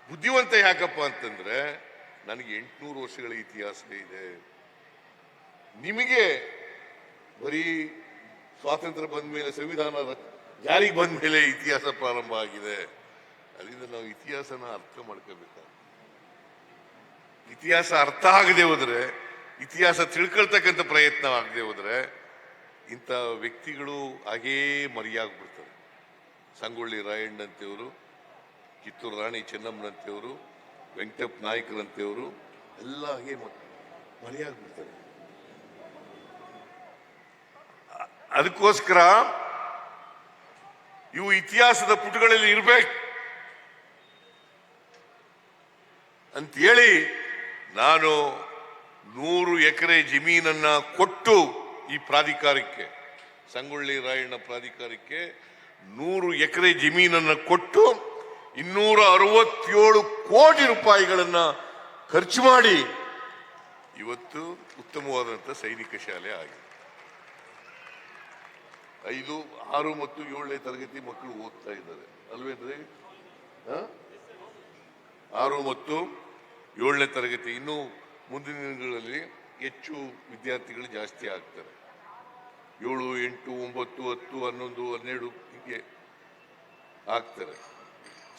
ಬುದ್ಧಿವಂತ ಯಾಕಪ್ಪ ಅಂತಂದ್ರೆ ನನಗೆ 800 ವರ್ಷಗಳ ಇತಿಹಾಸ ಇದೆ. ನಿಮಗೆ ಬರೀ ಸ್ವಾತಂತ್ರ್ಯ ಬಂದ ಮೇಲೆ, ಸಂವಿಧಾನ ಜಾರಿಗೆ ಬಂದ ಮೇಲೆ ಇತಿಹಾಸ ಪ್ರಾರಂಭ ಆಗಿದೆ. ಅದರಿಂದ ನಾವು ಇತಿಹಾಸನ ಅರ್ಥ ಮಾಡ್ಕೋಬೇಕಾಗ್ತದೆ. ಇತಿಹಾಸ ಅರ್ಥ ಆಗದೆ ಹೋದ್ರೆ, ಇತಿಹಾಸ ತಿಳ್ಕೊಳ್ತಕ್ಕಂಥ ಪ್ರಯತ್ನ ಆಗದೆ ಹೋದ್ರೆ ಇಂಥ ವ್ಯಕ್ತಿಗಳು ಹಾಗೇ ಮರೆಯಾಗ್ಬಿಡ್ತಾರೆ. ಸಂಗೊಳ್ಳಿ ರಾಯಣ್ಣಂತೆಯವರು, ಕಿತ್ತೂರು ರಾಣಿ ಚೆನ್ನಮ್ಮನಂತೆಯವರು, ವೆಂಕಟಪ್ಪ ನಾಯಕರಂತೆಯವರು ಎಲ್ಲ ಹಾಗೆ ಮರೆಯಾಗ್ಬಿಡ್ತಾರೆ. ಅದಕ್ಕೋಸ್ಕರ ಇವು ಇತಿಹಾಸದ ಪುಟಗಳಲ್ಲಿ ಇರಬೇಕು ಅಂತೇಳಿ ನಾನು 100 ಎಕರೆ ಜಮೀನನ್ನ ಕೊಟ್ಟು ಈ ಪ್ರಾಧಿಕಾರಕ್ಕೆ, ಸಂಗೊಳ್ಳಿ ರಾಯಣ್ಣ ಪ್ರಾಧಿಕಾರಕ್ಕೆ 100 ಎಕರೆ ಜಮೀನನ್ನ ಕೊಟ್ಟು 267 ಕೋಟಿ ರೂಪಾಯಿಗಳನ್ನ ಖರ್ಚು ಮಾಡಿ ಇವತ್ತು ಉತ್ತಮವಾದಂಥ ಸೈನಿಕ ಶಾಲೆ ಆಗಿದೆ. 5, 6 ಮತ್ತು 7ನೇ ತರಗತಿ ಮಕ್ಕಳು ಓದ್ತಾ ಇದ್ದಾರೆ ಅಲ್ವೇನ್ರಿ? 6 ಮತ್ತು 7ನೇ ತರಗತಿ. ಇನ್ನು ಮುಂದಿನ ದಿನಗಳಲ್ಲಿ ಹೆಚ್ಚು ವಿದ್ಯಾರ್ಥಿಗಳು ಜಾಸ್ತಿ ಆಗ್ತಾರೆ. 7, 8, 9, 10, 11, 12 ಹೀಗೆ ಆಗ್ತಾರೆ.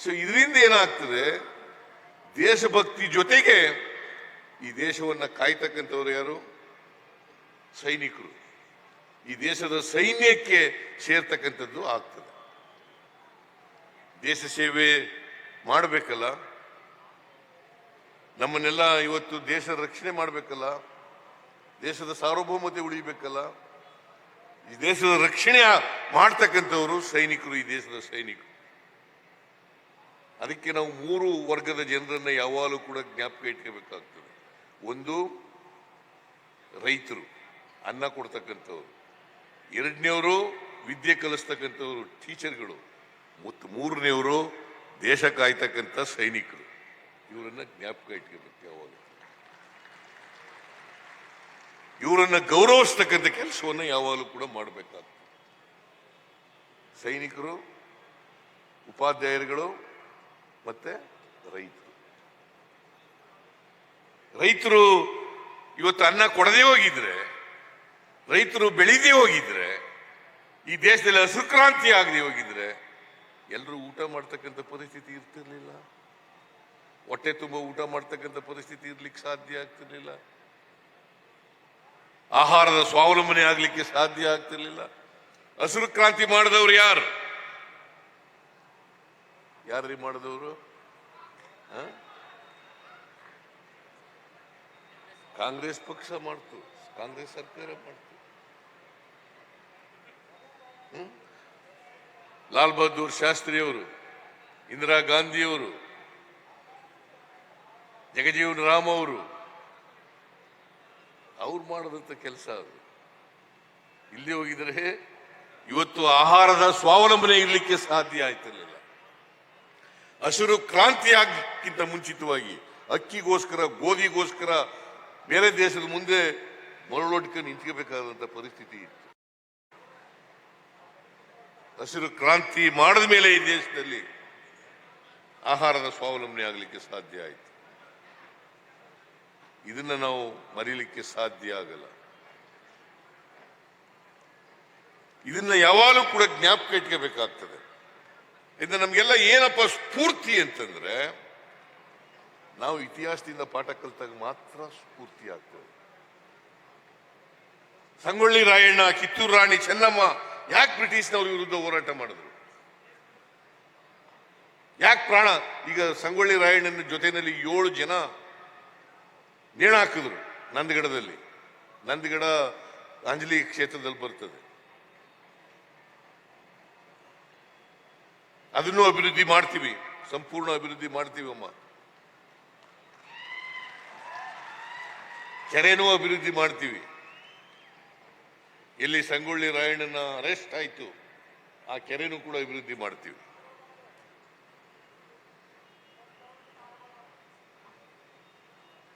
ಸೊ ಇದರಿಂದ ಏನಾಗ್ತದೆ, ದೇಶಭಕ್ತಿ ಜೊತೆಗೆ ಈ ದೇಶವನ್ನ ಕಾಯ್ತಕ್ಕಂಥವ್ರು ಯಾರು? ಸೈನಿಕರು. ಈ ದೇಶದ ಸೈನ್ಯಕ್ಕೆ ಸೇರ್ತಕ್ಕಂಥದ್ದು ಆಗ್ತದೆ. ದೇಶ ಸೇವೆ ಮಾಡಬೇಕಲ್ಲ, ನಮ್ಮನ್ನೆಲ್ಲ ಇವತ್ತು ದೇಶದ ರಕ್ಷಣೆ ಮಾಡಬೇಕಲ್ಲ, ದೇಶದ ಸಾರ್ವಭೌಮತೆ ಉಳಿಬೇಕಲ್ಲ. ಈ ದೇಶದ ರಕ್ಷಣೆ ಮಾಡ್ತಕ್ಕಂಥವರು ಸೈನಿಕರು, ಈ ದೇಶದ ಸೈನಿಕರು. ಅದಕ್ಕೆ ನಾವು 3 ವರ್ಗದ ಜನರನ್ನ ಯಾವಾಗಲೂ ಕೂಡ ಜ್ಞಾಪಕ ಇಟ್ಕೋಬೇಕಾಗ್ತದೆ. ಒಂದು, ರೈತರು, ಅನ್ನ ಕೊಡ್ತಕ್ಕಂಥವ್ರು. 2ನೇವರು ವಿದ್ಯೆ ಕಲಿಸ್ತಕ್ಕಂಥವ್ರು, ಟೀಚರ್ಗಳು. ಮತ್ತು 3ನೇವರು ದೇಶ ಕಾಯ್ತಕ್ಕಂಥ ಸೈನಿಕರು. ಇವರನ್ನ ಜ್ಞಾಪಕ ಇಟ್ಕೋಬೇಕು ಯಾವಾಗ. ಇವರನ್ನ ಗೌರವಿಸ್ತಕ್ಕಂಥ ಕೆಲಸವನ್ನ ಯಾವಾಗಲೂ ಕೂಡ ಮಾಡಬೇಕಾಗ್ತದೆ. ಸೈನಿಕರು, ಉಪಾಧ್ಯಾಯರುಗಳು ಮತ್ತೆ ರೈತರು. ರೈತರು ಇವತ್ತು ಅನ್ನ ಕೊಡದೇ ಹೋಗಿದ್ರೆ, ರೈತರು ಬೆಳೀದೇ ಹೋಗಿದ್ರೆ, ಈ ದೇಶದಲ್ಲಿ ಹಸುಕ್ರಾಂತಿ ಆಗದೆ ಹೋಗಿದ್ರೆ ಎಲ್ಲರೂ ಊಟ ಮಾಡ್ತಕ್ಕಂಥ ಪರಿಸ್ಥಿತಿ ಇರ್ತಿರ್ಲಿಲ್ಲ. ಹೊಟ್ಟೆ ತುಂಬ ಊಟ ಮಾಡ್ತಕ್ಕಂಥ ಪರಿಸ್ಥಿತಿ ಇರ್ಲಿಕ್ಕೆ ಸಾಧ್ಯ ಆಗ್ತಿರ್ಲಿಲ್ಲ. ಆಹಾರದ ಸ್ವಾವಲಂಬನೆ ಆಗ್ಲಿಕ್ಕೆ ಸಾಧ್ಯ ಆಗ್ತಿರ್ಲಿಲ್ಲ. ಹಸಿರು ಕ್ರಾಂತಿ ಮಾಡಿದವರು ಯಾರು? ಯಾರ್ರೀ ಮಾಡಿದವರು? ಕಾಂಗ್ರೆಸ್ ಪಕ್ಷ ಮಾಡ್ತು, ಕಾಂಗ್ರೆಸ್ ಸರ್ಕಾರ ಮಾಡ್ತು. ಲಾಲ್ ಬಹದ್ದೂರ್ ಶಾಸ್ತ್ರಿಯವರು, ಇಂದಿರಾ ಗಾಂಧಿಯವರು, ಜಗಜೀವನ್ ರಾಮ್ ಅವರು, ಅವ್ರು ಮಾಡಿದಂಥ ಕೆಲಸ ಅದು. ಇಲ್ಲಿ ಹೋಗಿದ್ರೆ ಇವತ್ತು ಆಹಾರದ ಸ್ವಾವಲಂಬನೆ ಇರಲಿಕ್ಕೆ ಸಾಧ್ಯ ಆಯ್ತಿರ್ಲಿಲ್ಲ. ಹಸಿರು ಕ್ರಾಂತಿ ಆಗಕ್ಕಿಂತ ಮುಂಚಿತವಾಗಿ ಅಕ್ಕಿಗೋಸ್ಕರ, ಗೋಧಿಗೋಸ್ಕರ ಬೇರೆ ದೇಶದ ಮುಂದೆ ಮರಳೊಡ್ಕೊಂಡು ನಿಂತ್ಕೋಬೇಕಾದಂತ ಪರಿಸ್ಥಿತಿ ಇತ್ತು. ಹಸಿರು ಕ್ರಾಂತಿ ಮಾಡಿದ ಮೇಲೆ ಈ ದೇಶದಲ್ಲಿ ಆಹಾರದ ಸ್ವಾವಲಂಬನೆ ಆಗಲಿಕ್ಕೆ ಸಾಧ್ಯ ಆಯಿತು. ಇದನ್ನ ನಾವು ಮರೀಲಿಕ್ಕೆ ಸಾಧ್ಯ ಆಗಲ್ಲ. ಇದನ್ನ ಯಾವಾಗಲೂ ಕೂಡ ಜ್ಞಾಪಕ ಇಟ್ಕೋಬೇಕಾಗ್ತದೆ. ಇದನ್ನ ನಮ್ಗೆಲ್ಲ ಏನಪ್ಪ ಸ್ಫೂರ್ತಿ ಅಂತಂದ್ರೆ, ನಾವು ಇತಿಹಾಸದಿಂದ ಪಾಠ ಕಲಿತಾಗ ಮಾತ್ರ ಸ್ಫೂರ್ತಿ ಆಗ್ತದೆ. ಸಂಗೊಳ್ಳಿ ರಾಯಣ್ಣ, ಕಿತ್ತೂರು ರಾಣಿ ಚೆನ್ನಮ್ಮ ಯಾಕೆ ಬ್ರಿಟಿಷ್ನವ್ರ ವಿರುದ್ಧ ಹೋರಾಟ ಮಾಡಿದ್ರು? ಯಾಕೆ ಪ್ರಾಣ? ಈಗ ಸಂಗೊಳ್ಳಿ ರಾಯಣ್ಣನ ಜೊತೆಯಲ್ಲಿ 7 ಜನ ನೇಣು ಹಾಕಿದ್ರು ನಂದಗಡದಲ್ಲಿ. ನಂದಗಡ ಅಂಜಲಿ ಕ್ಷೇತ್ರದಲ್ಲಿ ಬರ್ತದೆ. ಅದನ್ನು ಅಭಿವೃದ್ಧಿ ಮಾಡ್ತೀವಿ, ಸಂಪೂರ್ಣ ಅಭಿವೃದ್ಧಿ ಮಾಡ್ತೀವಿ ಅಮ್ಮ. ಕೆರೆನೂ ಅಭಿವೃದ್ಧಿ ಮಾಡ್ತೀವಿ. ಎಲ್ಲಿ ಸಂಗೊಳ್ಳಿ ರಾಯಣ್ಣನ ಅರೆಸ್ಟ್ ಆಯ್ತು ಆ ಕೆರೆನೂ ಕೂಡ ಅಭಿವೃದ್ಧಿ ಮಾಡ್ತೀವಿ.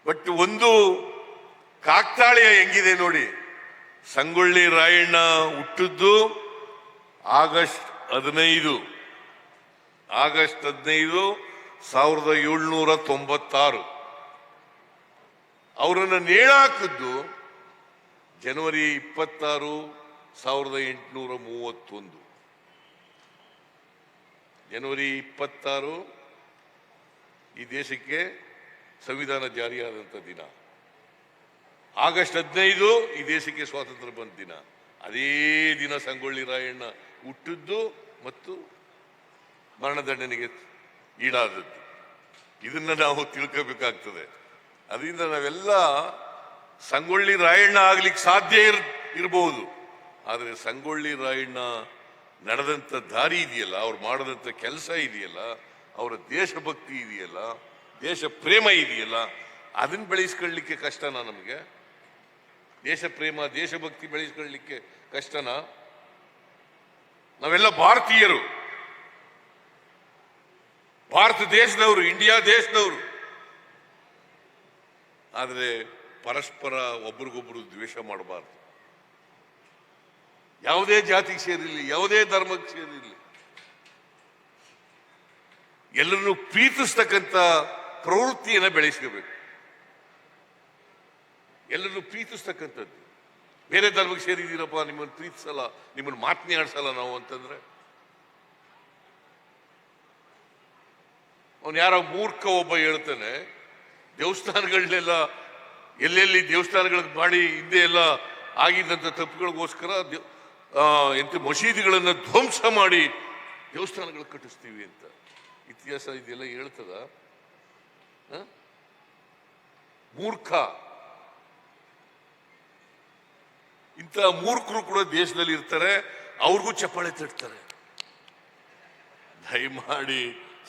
ಬಟ್ ಒಂದು ಕಾಕ್ತಾಳೀಯ ಹೆಂಗಿದೆ ನೋಡಿ. ಸಂಗೊಳ್ಳಿ ರಾಯಣ್ಣ ಹುಟ್ಟಿದ್ದು ಆಗಸ್ಟ್ 15, ಆಗಸ್ಟ್ 15, 1796. ಅವರನ್ನು ನೇಣಾಕಿದ್ದು ಜನವರಿ 26, 1831. ಜನವರಿ 26 ಈ ದೇಶಕ್ಕೆ ಸಂವಿಧಾನ ಜಾರಿಯಾದಂಥ ದಿನ. ಆಗಸ್ಟ್ 15 ಈ ದೇಶಕ್ಕೆ ಸ್ವಾತಂತ್ರ್ಯ ಬಂದ ದಿನ. ಅದೇ ದಿನ ಸಂಗೊಳ್ಳಿ ರಾಯಣ್ಣ ಹುಟ್ಟಿದ್ದು ಮತ್ತು ಮರಣದಂಡನೆಗೆ ಈಡಾದದ್ದು. ಇದನ್ನ ನಾವು ತಿಳ್ಕೋಬೇಕಾಗ್ತದೆ. ಅದರಿಂದ ನಾವೆಲ್ಲ ಸಂಗೊಳ್ಳಿ ರಾಯಣ್ಣ ಆಗ್ಲಿಕ್ಕೆ ಸಾಧ್ಯ ಇರಬಹುದು, ಆದರೆ ಸಂಗೊಳ್ಳಿ ರಾಯಣ್ಣ ನಡೆದಂಥ ದಾರಿ ಇದೆಯಲ್ಲ, ಅವ್ರು ಮಾಡದಂಥ ಕೆಲಸ ಇದೆಯಲ್ಲ, ಅವರ ದೇಶಭಕ್ತಿ ಇದೆಯಲ್ಲ, ದೇಶ ಪ್ರೇಮ ಇದೆಯಲ್ಲ, ಅದನ್ನ ಬೆಳೆಸ್ಕೊಳ್ಳಿಕ್ಕೆ ಕಷ್ಟನಾ ನಮಗೆ? ದೇಶ ಪ್ರೇಮ ದೇಶಭಕ್ತಿ ಬೆಳೆಸ್ಕೊಳ್ಳಿಕ್ಕೆ ಕಷ್ಟನಾ? ನಾವೆಲ್ಲ ಭಾರತೀಯರು, ಭಾರತ ದೇಶದವರು, ಇಂಡಿಯಾ ದೇಶದವರು. ಆದರೆ ಪರಸ್ಪರ ಒಬ್ರಿಗೊಬ್ರು ದ್ವೇಷ ಮಾಡಬಾರ್ದು. ಯಾವುದೇ ಜಾತಿಗೆ ಸೇರಿರಲಿ, ಯಾವುದೇ ಧರ್ಮಕ್ಕೆ ಸೇರಿರಲಿ, ಎಲ್ಲರನ್ನು ಪ್ರೀತಿಸ್ತಕ್ಕಂಥ ಪ್ರವೃತ್ತಿಯನ್ನು ಬೆಳೆಸ್ಕೋಬೇಕು. ಎಲ್ಲರನ್ನು ಪ್ರೀತಿಸ್ತಕ್ಕಂಥದ್ದು. ಬೇರೆ ಧರ್ಮಕ್ಕೆ ಸೇರಿದ್ದೀರಪ್ಪ, ನಿಮ್ಮನ್ನು ಪ್ರೀತಿಸಲ್ಲ, ನಿಮ್ಮನ್ನು ಮಾತನಾಡಿಸಲ್ಲ ನಾವು ಅಂತಂದ್ರೆ, ಅವನು ಯಾರೋ ಮೂರ್ಖ ಒಬ್ಬ ಹೇಳ್ತಾನೆ, ದೇವಸ್ಥಾನಗಳನ್ನೆಲ್ಲ ಎಲ್ಲೆಲ್ಲಿ ದೇವಸ್ಥಾನಗಳಿಗೆ ಮಾಡಿ ಹಿಂದೆ ಎಲ್ಲ ಆಗಿದ್ದಂಥ ತಪ್ಪುಗಳಿಗೋಸ್ಕರ ಎಂತ ಮಸೀದಿಗಳನ್ನು ಧ್ವಂಸ ಮಾಡಿ ದೇವಸ್ಥಾನಗಳು ಕಟ್ಟಿಸ್ತೀವಿ ಅಂತ. ಇತಿಹಾಸ ಇದೆಲ್ಲ ಹೇಳ್ತದ? ಮೂರ್ಖ. ಇಂಥ ಮೂರ್ಖರು ಕೂಡ ದೇಶದಲ್ಲಿ ಇರ್ತಾರೆ, ಅವ್ರಿಗೂ ಚಪ್ಪಾಳೆ ತಟ್ತಾರೆ. ದಯಮಾಡಿ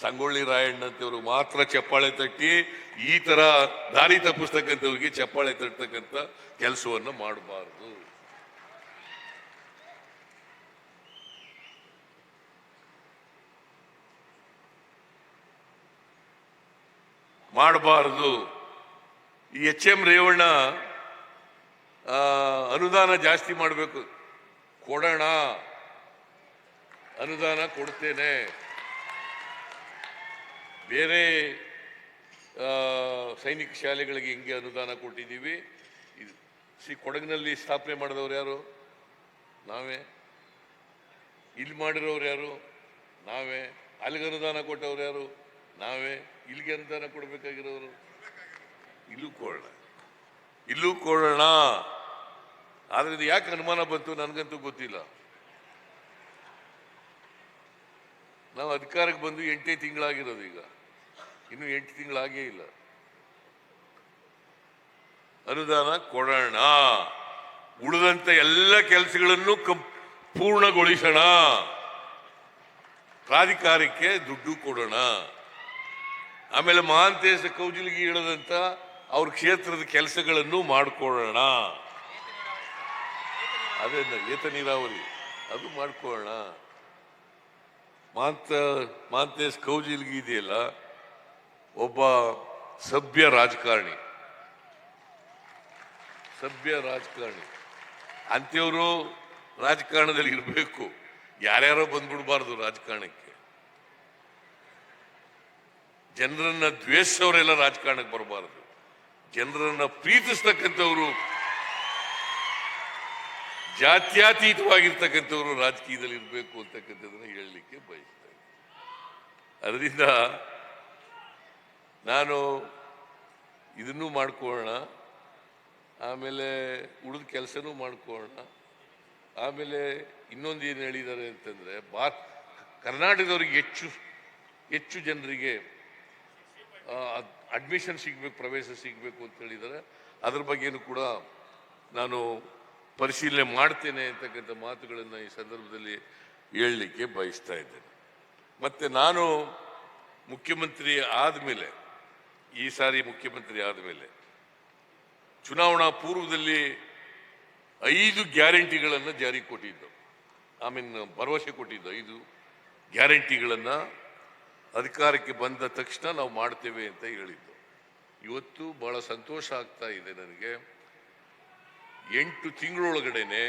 ಸಂಗೊಳ್ಳಿ ರಾಯಣ್ಣಂತವ್ರು ಮಾತ್ರ ಚಪ್ಪಾಳೆ ತಟ್ಟಿ ಈ ತರ ದಾರಿ ತಪ್ಪಿಸ್ತಕ್ಕಂಥವ್ರಿಗೆ ಚಪ್ಪಾಳೆ ತಟ್ಟತಕ್ಕಂಥ ಕೆಲಸವನ್ನು ಮಾಡಬಾರದು. ಈ HM ರೇವಣ್ಣ ಅನುದಾನ ಜಾಸ್ತಿ ಮಾಡಬೇಕು, ಕೊಡೋಣ, ಅನುದಾನ ಕೊಡ್ತೇನೆ. ಬೇರೆ ಸೈನಿಕ ಶಾಲೆಗಳಿಗೆ ಹೆಂಗೆ ಅನುದಾನ ಕೊಟ್ಟಿದ್ದೀವಿ, ಕೊಡಗಿನಲ್ಲಿ ಸ್ಥಾಪನೆ ಮಾಡಿದವರು ಯಾರು? ನಾವೇ. ಇಲ್ಲಿ ಮಾಡಿರೋರು ಯಾರು? ನಾವೇ. ಅಲ್ಲಿಗೆ ಅನುದಾನ ಕೊಟ್ಟವ್ರು ಯಾರು? ನಾವೇ. ಇಲ್ಲಿಗೆ ಅನುದಾನ ಕೊಡಬೇಕಾಗಿರೋರು ಇಲ್ಲೂ ಕೊಡೋಣ. ಆದ್ರೆ ಇದು ಯಾಕೆ ಅನುಮಾನ ಬಂತು ನನಗಂತೂ ಗೊತ್ತಿಲ್ಲ. ನಾವು ಅಧಿಕಾರಕ್ಕೆ ಬಂದು 8 ತಿಂಗಳಾಗಿರೋದು, ಈಗ ಇನ್ನು 8 ತಿಂಗಳಾಗೇ ಇಲ್ಲ. ಅನುದಾನ ಕೊಡೋಣ, ಉಳಿದಂತ ಎಲ್ಲ ಕೆಲಸಗಳನ್ನು ಪೂರ್ಣಗೊಳಿಸೋಣ, ಪ್ರಾಧಿಕಾರಕ್ಕೆ ದುಡ್ಡು ಕೊಡೋಣ. ಆಮೇಲೆ ಮಹಾಂತೇಶ ಕೌಜಲ್ಗಿ ಹೇಳದಂತ ಅವ್ರ ಕ್ಷೇತ್ರದ ಕೆಲಸಗಳನ್ನು ಮಾಡಿಕೊಳ್ಳೋಣ. ಅದೇ ಏತ ನೀರಾವರಿ ಅದು ಮಾಡ್ಕೊಳ್ಳೋಣ. ಮಹಾಂತೇಶ ಕೌಜಲ್ಗಿ ಇದೆಯಲ್ಲ, ಒಬ್ಬ ಸಭ್ಯ ರಾಜಕಾರಣಿ. ಅಂಥವ್ರು ರಾಜಕಾರಣದಲ್ಲಿ ಇರಬೇಕು. ಯಾರ್ಯಾರೋ ಬಂದ್ಬಿಡ್ಬಾರ್ದು ರಾಜಕಾರಣಕ್ಕೆ. ಜನರನ್ನ ದ್ವೇಷಿಸೋರೆಲ್ಲ ರಾಜಕಾರಣಕ್ಕೆ ಬರಬಾರದು. ಜನರನ್ನ ಪ್ರೀತಿಸ್ತಕ್ಕಂಥವ್ರು, ಜಾತ್ಯತೀತವಾಗಿರ್ತಕ್ಕಂಥವ್ರು ರಾಜಕೀಯದಲ್ಲಿ ಇರಬೇಕು ಅಂತಕ್ಕಂಥದ್ದನ್ನ ಹೇಳಲಿಕ್ಕೆ ಬಯಸ್ತೇನೆ. ಅದರಿಂದ ನಾನು ಇದನ್ನು ಮಾಡ್ಕೊಳ್ಳೋಣ, ಆಮೇಲೆ ಉಳಿದ ಕೆಲಸನೂ ಮಾಡ್ಕೊಳ್ಳೋಣ. ಆಮೇಲೆ ಇನ್ನೊಂದು ಏನು ಹೇಳಿದ್ದಾರೆ ಅಂತಂದ್ರೆ, ಕರ್ನಾಟಕದವ್ರಿಗೆ ಹೆಚ್ಚು ಜನರಿಗೆ ಅಡ್ಮಿಷನ್ ಸಿಗ್ಬೇಕು, ಪ್ರವೇಶ ಸಿಗಬೇಕು ಅಂತ ಹೇಳಿದ್ದಾರೆ. ಅದ್ರ ಬಗ್ಗೆನೂ ಕೂಡ ನಾನು ಪರಿಶೀಲನೆ ಮಾಡ್ತೇನೆ ಅಂತಕ್ಕಂಥ ಮಾತುಗಳನ್ನು ಈ ಸಂದರ್ಭದಲ್ಲಿ ಹೇಳಲಿಕ್ಕೆ ಬಯಸ್ತಾ ಇದ್ದೇನೆ. ಮತ್ತೆ ನಾನು ಮುಖ್ಯಮಂತ್ರಿ ಆದಮೇಲೆ, ಈ ಸಾರಿ ಮುಖ್ಯಮಂತ್ರಿ ಆದಮೇಲೆ ಚುನಾವಣಾ ಪೂರ್ವದಲ್ಲಿ 5 ಗ್ಯಾರಂಟಿಗಳನ್ನು ಜಾರಿ ಕೊಟ್ಟಿದ್ದು, ಭರವಸೆ ಕೊಟ್ಟಿದ್ದು 5 ಗ್ಯಾರಂಟಿಗಳನ್ನು ಅಧಿಕಾರಕ್ಕೆ ಬಂದ ತಕ್ಷಣ ನಾವು ಮಾಡ್ತೇವೆ ಅಂತ ಹೇಳಿದ್ದು. ಇವತ್ತು ಬಹಳ ಸಂತೋಷ ಆಗ್ತಾ ಇದೆ ನನಗೆ. 8 ತಿಂಗಳೊಳಗಡೆನೆ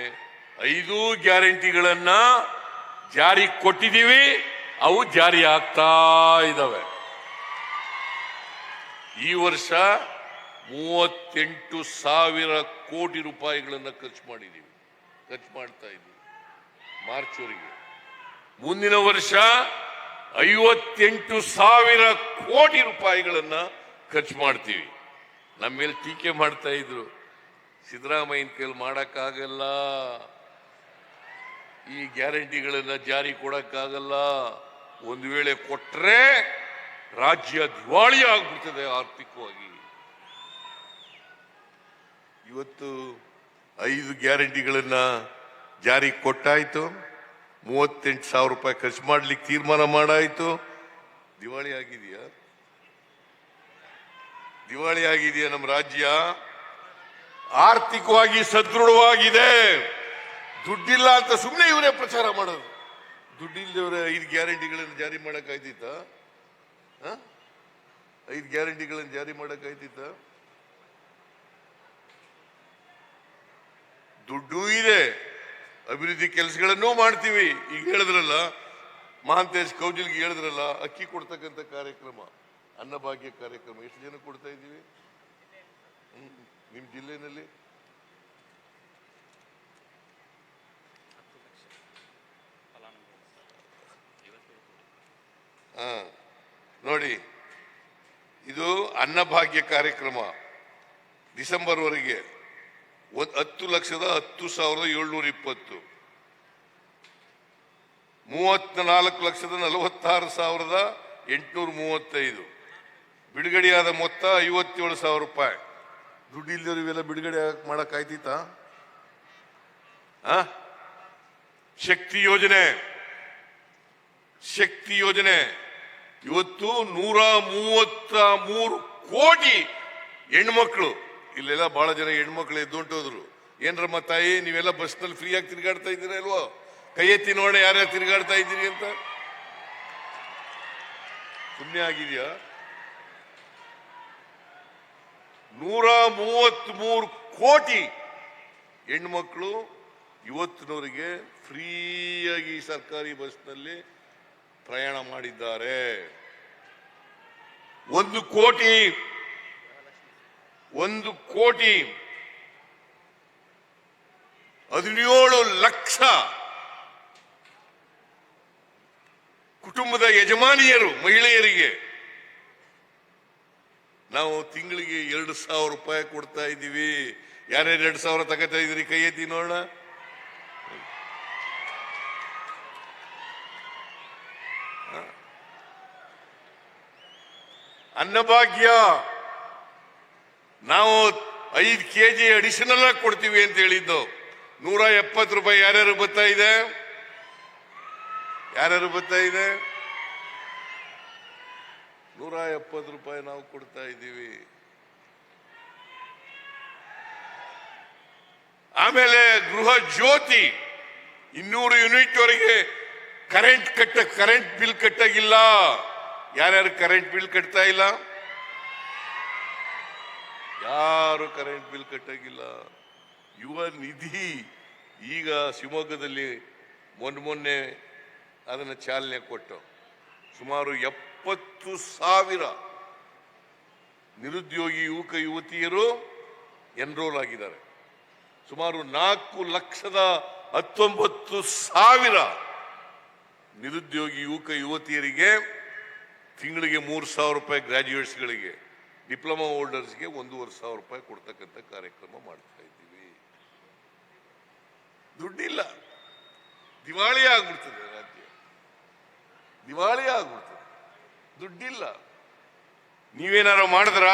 5 ಗ್ಯಾರಂಟಿಗಳನ್ನ ಜಾರಿ ಕೊಟ್ಟಿದ್ದೀವಿ. ಅವು ಜಾರಿ ಆಗ್ತಾ ಇದ್ದಾವೆ. ಈ ವರ್ಷ 38,000 ಕೋಟಿ ರೂಪಾಯಿಗಳನ್ನು ಖರ್ಚು ಮಾಡ್ತಾ ಇದ್ದೀವಿ ಮಾರ್ಚ್ವರೆಗೆ. ಮುಂದಿನ ವರ್ಷ 58,000 ಕೋಟಿ ರೂಪಾಯಿಗಳನ್ನ ಖರ್ಚು ಮಾಡ್ತೀವಿ. ನಮ್ಮ ಮೇಲೆ ಟೀಕೆ ಮಾಡ್ತಾ ಇದ್ರು, ಸಿದ್ದರಾಮಯ್ಯನ ಕೈಲಿ ಮಾಡಕ್ಕಾಗಲ್ಲ, ಈ ಗ್ಯಾರಂಟಿಗಳನ್ನ ಜಾರಿ ಕೊಡಕ್ಕಾಗಲ್ಲ, ಒಂದು ವೇಳೆ ಕೊಟ್ರೆ ರಾಜ್ಯ ದಿವಾಳಿ ಆಗ್ಬಿಡ್ತದೆ ಆರ್ಥಿಕವಾಗಿ. ಇವತ್ತು 5 ಗ್ಯಾರಂಟಿಗಳನ್ನ ಜಾರಿ ಕೊಟ್ಟಾಯ್ತು, 38,000 ರೂಪಾಯಿ ಖರ್ಚು ಮಾಡ್ಲಿಕ್ಕೆ ತೀರ್ಮಾನ ಮಾಡಾಯ್ತು. ದಿವಾಳಿ ಆಗಿದೆಯಾ? ದಿವಾಳಿ ಆಗಿದೆಯಾ ನಮ್ಮ ರಾಜ್ಯ? ಆರ್ಥಿಕವಾಗಿ ಸದೃಢವಾಗಿದೆ. ದುಡ್ಡಿಲ್ಲ ಅಂತ ಸುಮ್ಮನೆ ಇವರೇ ಪ್ರಚಾರ ಮಾಡೋದು. ದುಡ್ಡಿಲ್ಲದವರೇ 5 ಗ್ಯಾರಂಟಿಗಳನ್ನು ಜಾರಿ ಮಾಡಕ್ಕಾಯ್ತಿತ್ತ? 5 ಗ್ಯಾರಂಟಿಗಳನ್ನು ಜಾರಿ ಮಾಡಕ್ಕಾಯ್ತಿತ್ತ? ದುಡ್ಡು ಇದೆ, ಅಭಿವೃದ್ಧಿ ಕೆಲಸಗಳನ್ನೂ ಮಾಡ್ತೀವಿ. ಈಗ ಹೇಳಿದ್ರಲ್ಲ, ಮಹಾಂತೇಶ್ ಕೌಜಲ್ಗೆ ಹೇಳಿದ್ರಲ್ಲ, ಅಕ್ಕಿ ಕೊಡ್ತಕ್ಕಂಥ ಕಾರ್ಯಕ್ರಮ, ಅನ್ನಭಾಗ್ಯ ಕಾರ್ಯಕ್ರಮ ಎಷ್ಟು ಜನ ಕೊಡ್ತಾ ಇದ್ದೀವಿ ನಿಮ್ ಜಿಲ್ಲೆನಲ್ಲಿ? ನೋಡಿ, ಇದು ಅನ್ನಭಾಗ್ಯ ಕಾರ್ಯಕ್ರಮ ಡಿಸೆಂಬರ್ ವರೆಗೆ 10,10,720, 34,46,835 ಬಿಡುಗಡೆಯಾದ ಮೊತ್ತ 57,000 ರೂಪಾಯಿ. ದುಡ್ಡು ಇಲ್ಲದವರಿಗೆಲ್ಲ ಬಿಡುಗಡೆ ಮಾಡಕ್ಕಾಯ್ತಿತ್ತ? ಶಕ್ತಿ ಯೋಜನೆ ಇವತ್ತು 133 ಕೋಟಿ ಹೆಣ್ಮಕ್ಳು. ಇಲ್ಲೆಲ್ಲ ಬಹಳ ಜನ ಹೆಣ್ಮಕ್ಳು ಎದ್ದುಂಟೋದ್ರು. ಏನ್ರಮ್ಮ ತಾಯಿ, ನೀವೆಲ್ಲ ಬಸ್ನಲ್ಲಿ ಫ್ರೀಯಾಗಿ ತಿರುಗಾಡ್ತಾ ಇದ್ದೀರಾ ಇಲ್ವೋ? ಕೈ ಎತ್ತಿ ನೋಡ ಯಾರ್ಯಾರು ತಿರುಗಾಡ್ತಾ ಇದ್ದೀರಿ ಅಂತ. ಸುಮ್ಮನೆ ಆಗಿದೆಯಾ? 133 ಕೋಟಿ ಹೆಣ್ಮಕ್ಳು ಇವತ್ತಿನವರಿಗೆ ಫ್ರೀಯಾಗಿ ಸರ್ಕಾರಿ ಬಸ್ನಲ್ಲಿ ಪ್ರಯಾಣ ಮಾಡಿದ್ದಾರೆ. 1 ಕೋಟಿ 17 ಲಕ್ಷ ಕುಟುಂಬದ ಯಜಮಾನಿಯರು, ಮಹಿಳೆಯರಿಗೆ ನಾವು ತಿಂಗಳಿಗೆ 2,000 ರೂಪಾಯಿ ಕೊಡ್ತಾ ಇದ್ದೀವಿ. ಯಾರ್ಯಾರು 2,000 ತಗೋತಾ ಇದ್ರಿ? ಕೈ ಎತ್ತಿ ನೋಡೋಣ. ಅನ್ನಭಾಗ್ಯ ನಾವು 5 kg ಅಡಿಷನಲ್ ಆಗಿ ಕೊಡ್ತೀವಿ ಅಂತ ಹೇಳಿದ್ದು. 170 ರೂಪಾಯಿ ಯಾರ್ಯಾರು ಬರ್ತಾ ಇದೆ? 170 ರೂಪಾಯಿ ನಾವು ಕೊಡ್ತಾ ಇದ್ದೀವಿ. ಆಮೇಲೆ ಗೃಹ ಜ್ಯೋತಿ 200 ಯೂನಿಟ್ ವರೆಗೆ ಕರೆಂಟ್ ಬಿಲ್ ಕಟ್ಟಾಗಿಲ್ಲ. ಯಾರ್ಯಾರು ಕರೆಂಟ್ ಬಿಲ್ ಕಟ್ತಾ ಇಲ್ಲ? ಯಾರು ಕರೆಂಟ್ ಬಿಲ್ ಕಟ್ಟಾಗಿಲ್ಲ. ಯುವ ನಿಧಿ ಈಗ ಶಿವಮೊಗ್ಗದಲ್ಲಿ ಮೊನ್ನೆ ಅದನ್ನು ಚಾಲನೆ ಕೊಟ್ಟು ಸುಮಾರು 70,000 ನಿರುದ್ಯೋಗಿ ಯುವಕ ಯುವತಿಯರು ಎನ್ರೋಲ್ ಆಗಿದ್ದಾರೆ. ಸುಮಾರು 4,19,000 ನಿರುದ್ಯೋಗಿ ಯುವಕ ಯುವತಿಯರಿಗೆ ತಿಂಗಳಿಗೆ 3,000 ರೂಪಾಯಿ, ಗ್ರಾಜ್ಯುಯೇಟ್ಸ್ಗಳಿಗೆ, ಡಿಪ್ಲೊಮಾ ಹೋಲ್ಡರ್ಸ್ಗೆ 1,500 ರೂಪಾಯಿ ಕೊಡ್ತಕ್ಕಂಥ ಕಾರ್ಯಕ್ರಮ ಮಾಡ್ತಾ ಇದ್ದೀವಿ. ದುಡ್ಡಿಲ್ಲ, ದಿವಾಳಿ ಆಗ್ಬಿಡ್ತದೆ ರಾಜ್ಯ, ದಿವಾಳಿ ಆಗ್ಬಿಡ್ತದೆ. ದುಡ್ಡಿಲ್ಲ. ನೀವೇನಾರು ಮಾಡಿದ್ರ?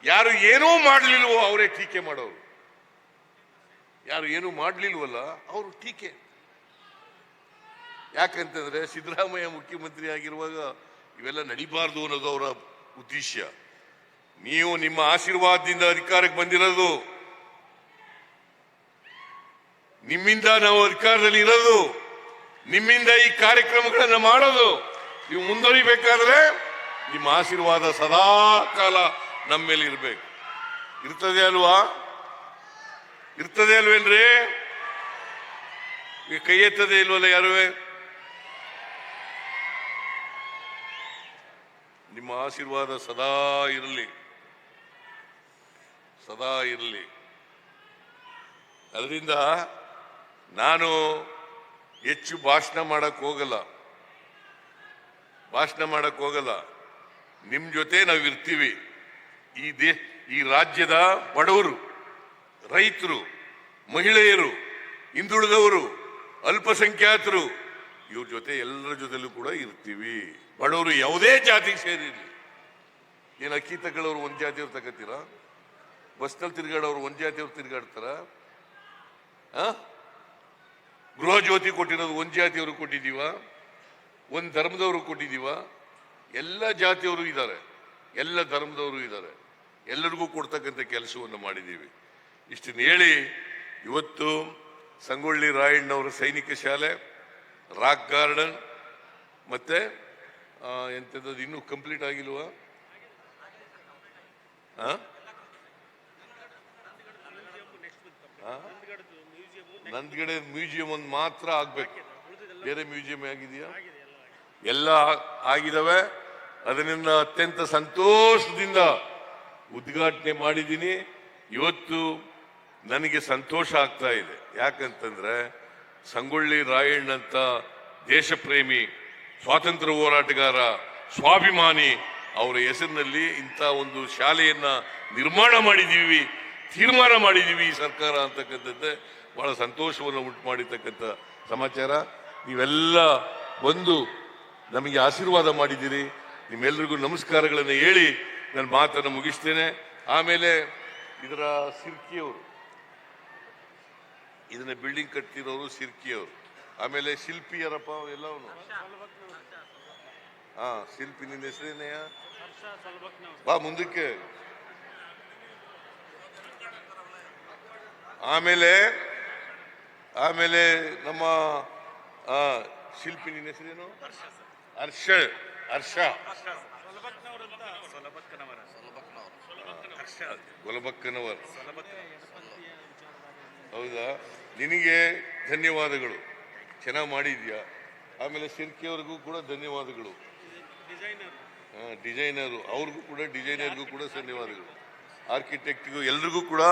ಯಾರು ಏನೂ ಮಾಡಲಿಲ್ವೋ ಅವರೇ ಟೀಕೆ ಮಾಡೋರು. ಯಾರು ಏನೂ ಮಾಡಲಿಲ್ವಲ್ಲ ಅವರು ಟೀಕೆ. ಯಾಕಂತಂದ್ರೆ ಸಿದ್ದರಾಮಯ್ಯ ಮುಖ್ಯಮಂತ್ರಿ ಆಗಿರುವಾಗ ಇವೆಲ್ಲ ನಡಿಬಾರ್ದು ಅನ್ನೋದು ಅವರ ಉದ್ದೇಶ. ನೀವು ನಿಮ್ಮ ಆಶೀರ್ವಾದದಿಂದ ಅಧಿಕಾರಕ್ಕೆ ಬಂದಿರೋದು, ನಿಮ್ಮಿಂದ ನಾವು ಅಧಿಕಾರದಲ್ಲಿ ಇರೋದು, ನಿಮ್ಮಿಂದ ಈ ಕಾರ್ಯಕ್ರಮಗಳನ್ನು ಮಾಡೋದು. ನೀವು ಮುಂದುವರಿಬೇಕಾದ್ರೆ ನಿಮ್ಮ ಆಶೀರ್ವಾದ ಸದಾ ಕಾಲ ನಮ್ಮ ಮೇಲೆ ಇರಬೇಕು. ಇರ್ತದೆ ಅಲ್ವಾ? ಇರ್ತದೆ ಅಲ್ವೇನ್ರಿ? ಈಗ ಕೈ ಎತ್ತದೇ ಇಲ್ವಲ್ಲ ಯಾರುವೆ? ನಿಮ್ಮ ಆಶೀರ್ವಾದ ಸದಾ ಇರಲಿ, ಸದಾ ಇರಲಿ. ಅದರಿಂದ ನಾನು ಹೆಚ್ಚು ಭಾಷಣ ಮಾಡಕ್ ಹೋಗಲ್ಲ. ನಿಮ್ಮ ಜೊತೆ ನಾವು ಇರ್ತೀವಿ. ಈ ರಾಜ್ಯದ ಬಡವರು, ರೈತರು, ಮಹಿಳೆಯರು, ಹಿಂದುಳಿದವರು, ಅಲ್ಪಸಂಖ್ಯಾತರು, ಇವ್ರ ಜೊತೆ ಎಲ್ಲರ ಜೊತೆಲೂ ಕೂಡ ಇರ್ತೀವಿ. ಬಡವರು ಯಾವುದೇ ಜಾತಿಗೆ ಸೇರಿರಲಿ. ಏನು ಅಕ್ಕಿ ತಗೊಳ್ಳೋರು ಒಂದ್ ಜಾತಿಯವ್ರು ತಗೋತೀರಾ? ಬಸ್ನಲ್ಲಿ ತಿರ್ಗಾಡೋರು ಒಂದ್ ಜಾತಿಯವ್ರು ತಿರ್ಗಾಡ್ತಾರ? ಗೃಹ ಜ್ಯೋತಿ ಕೊಟ್ಟಿರೋದು ಒಂದ್ ಜಾತಿಯವರು ಕೊಟ್ಟಿದೀವ? ಒಂದ್ ಧರ್ಮದವರು ಕೊಟ್ಟಿದೀವ? ಎಲ್ಲ ಜಾತಿಯವರು ಇದ್ದಾರೆ, ಎಲ್ಲ ಧರ್ಮದವರು ಇದ್ದಾರೆ, ಎಲ್ಲರಿಗೂ ಕೊಡ್ತಕ್ಕಂಥ ಕೆಲಸವನ್ನು ಮಾಡಿದ್ದೀವಿ. ಇಷ್ಟನ್ನು ಹೇಳಿ ಇವತ್ತು ಸಂಗೊಳ್ಳಿ ರಾಯಣ್ಣವರ ಸೈನಿಕ ಶಾಲೆ, ರಾಕ್ ಗಾರ್ಡನ್ ಮತ್ತೆ ಎಂಥದ್ದು ಇನ್ನೂ ಕಂಪ್ಲೀಟ್ ಆಗಿಲ್ವಾ? ನಂದಗಡೆ ಮ್ಯೂಸಿಯಂ ಒಂದು ಮಾತ್ರ ಆಗ್ಬೇಕು, ಬೇರೆ ಮ್ಯೂಸಿಯಂ ಆಗಿದೆಯಾ? ಎಲ್ಲ ಆಗಿದಾವೆ. ಅದರಿಂದ ಅತ್ಯಂತ ಸಂತೋಷದಿಂದ ಉದ್ಘಾಟನೆ ಮಾಡಿದ್ದೀನಿ. ಇವತ್ತು ನನಗೆ ಸಂತೋಷ ಆಗ್ತಾ ಇದೆ. ಯಾಕಂತಂದ್ರೆ ಸಂಗೊಳ್ಳಿ ರಾಯಣ್ಣ ಅಂತ ದೇಶ ಪ್ರೇಮಿ, ಸ್ವಾತಂತ್ರ್ಯ ಹೋರಾಟಗಾರ, ಸ್ವಾಭಿಮಾನಿ, ಅವರ ಹೆಸರಿನಲ್ಲಿ ಇಂಥ ಒಂದು ಶಾಲೆಯನ್ನ ನಿರ್ಮಾಣ ಮಾಡಿದೀವಿ, ತೀರ್ಮಾನ ಮಾಡಿದೀವಿ ಈ ಸರ್ಕಾರ ಅಂತಕ್ಕಂಥದ್ದೇ ಬಹಳ ಸಂತೋಷವನ್ನು ಉಂಟು ಮಾಡಿರ್ತಕ್ಕಂಥ ಸಮಾಚಾರ. ನೀವೆಲ್ಲ ಬಂದು ನಮಗೆ ಆಶೀರ್ವಾದ ಮಾಡಿದ್ದೀರಿ. ನಿಮ್ಮೆಲ್ಲರಿಗೂ ನಮಸ್ಕಾರಗಳನ್ನು ಹೇಳಿ ನನ್ನ ಮಾತನ್ನು ಮುಗಿಸ್ತೇನೆ. ಆಮೇಲೆ ಇದರ ಸಿರ್ಕಿಯವರು, ಇದನ್ನ ಬಿಲ್ಡಿಂಗ್ ಕಟ್ತಿರೋರು ಸಿರ್ಕಿಯವರು. ಆಮೇಲೆ ಶಿಲ್ಪಿಯರಪ್ಪ ಎಲ್ಲವನು. ಶಿಲ್ಪಿ, ನಿನ್ನ ಹೆಸರೇನೆಯ? ಬಾ ಮುಂದಕ್ಕೆ. ಆಮೇಲೆ ನಮ್ಮ ಶಿಲ್ಪಿ, ನಿನ್ನ ಹೆಸರೇನು? ಹರ್ಷ ಗೊಲಬಕ್ಕನವರ್. ಹೌದಾ? ನಿನಗೆ ಧನ್ಯವಾದಗಳು, ಚೆನ್ನಾಗಿ ಮಾಡಿದ್ಯಾ. ಆಮೇಲೆ ಸಿರ್ಕಿಯವ್ರಿಗೂ ಕೂಡ ಧನ್ಯವಾದಗಳು. ಡಿಸೈನರು ಅವ್ರಿಗೂ ಕೂಡ, ಡಿಸೈನರ್ಗೂ ಕೂಡ ಧನ್ಯವಾದಗಳು. ಆರ್ಕಿಟೆಕ್ಟ್ಗೂ ಎಲ್ರಿಗೂ ಕೂಡ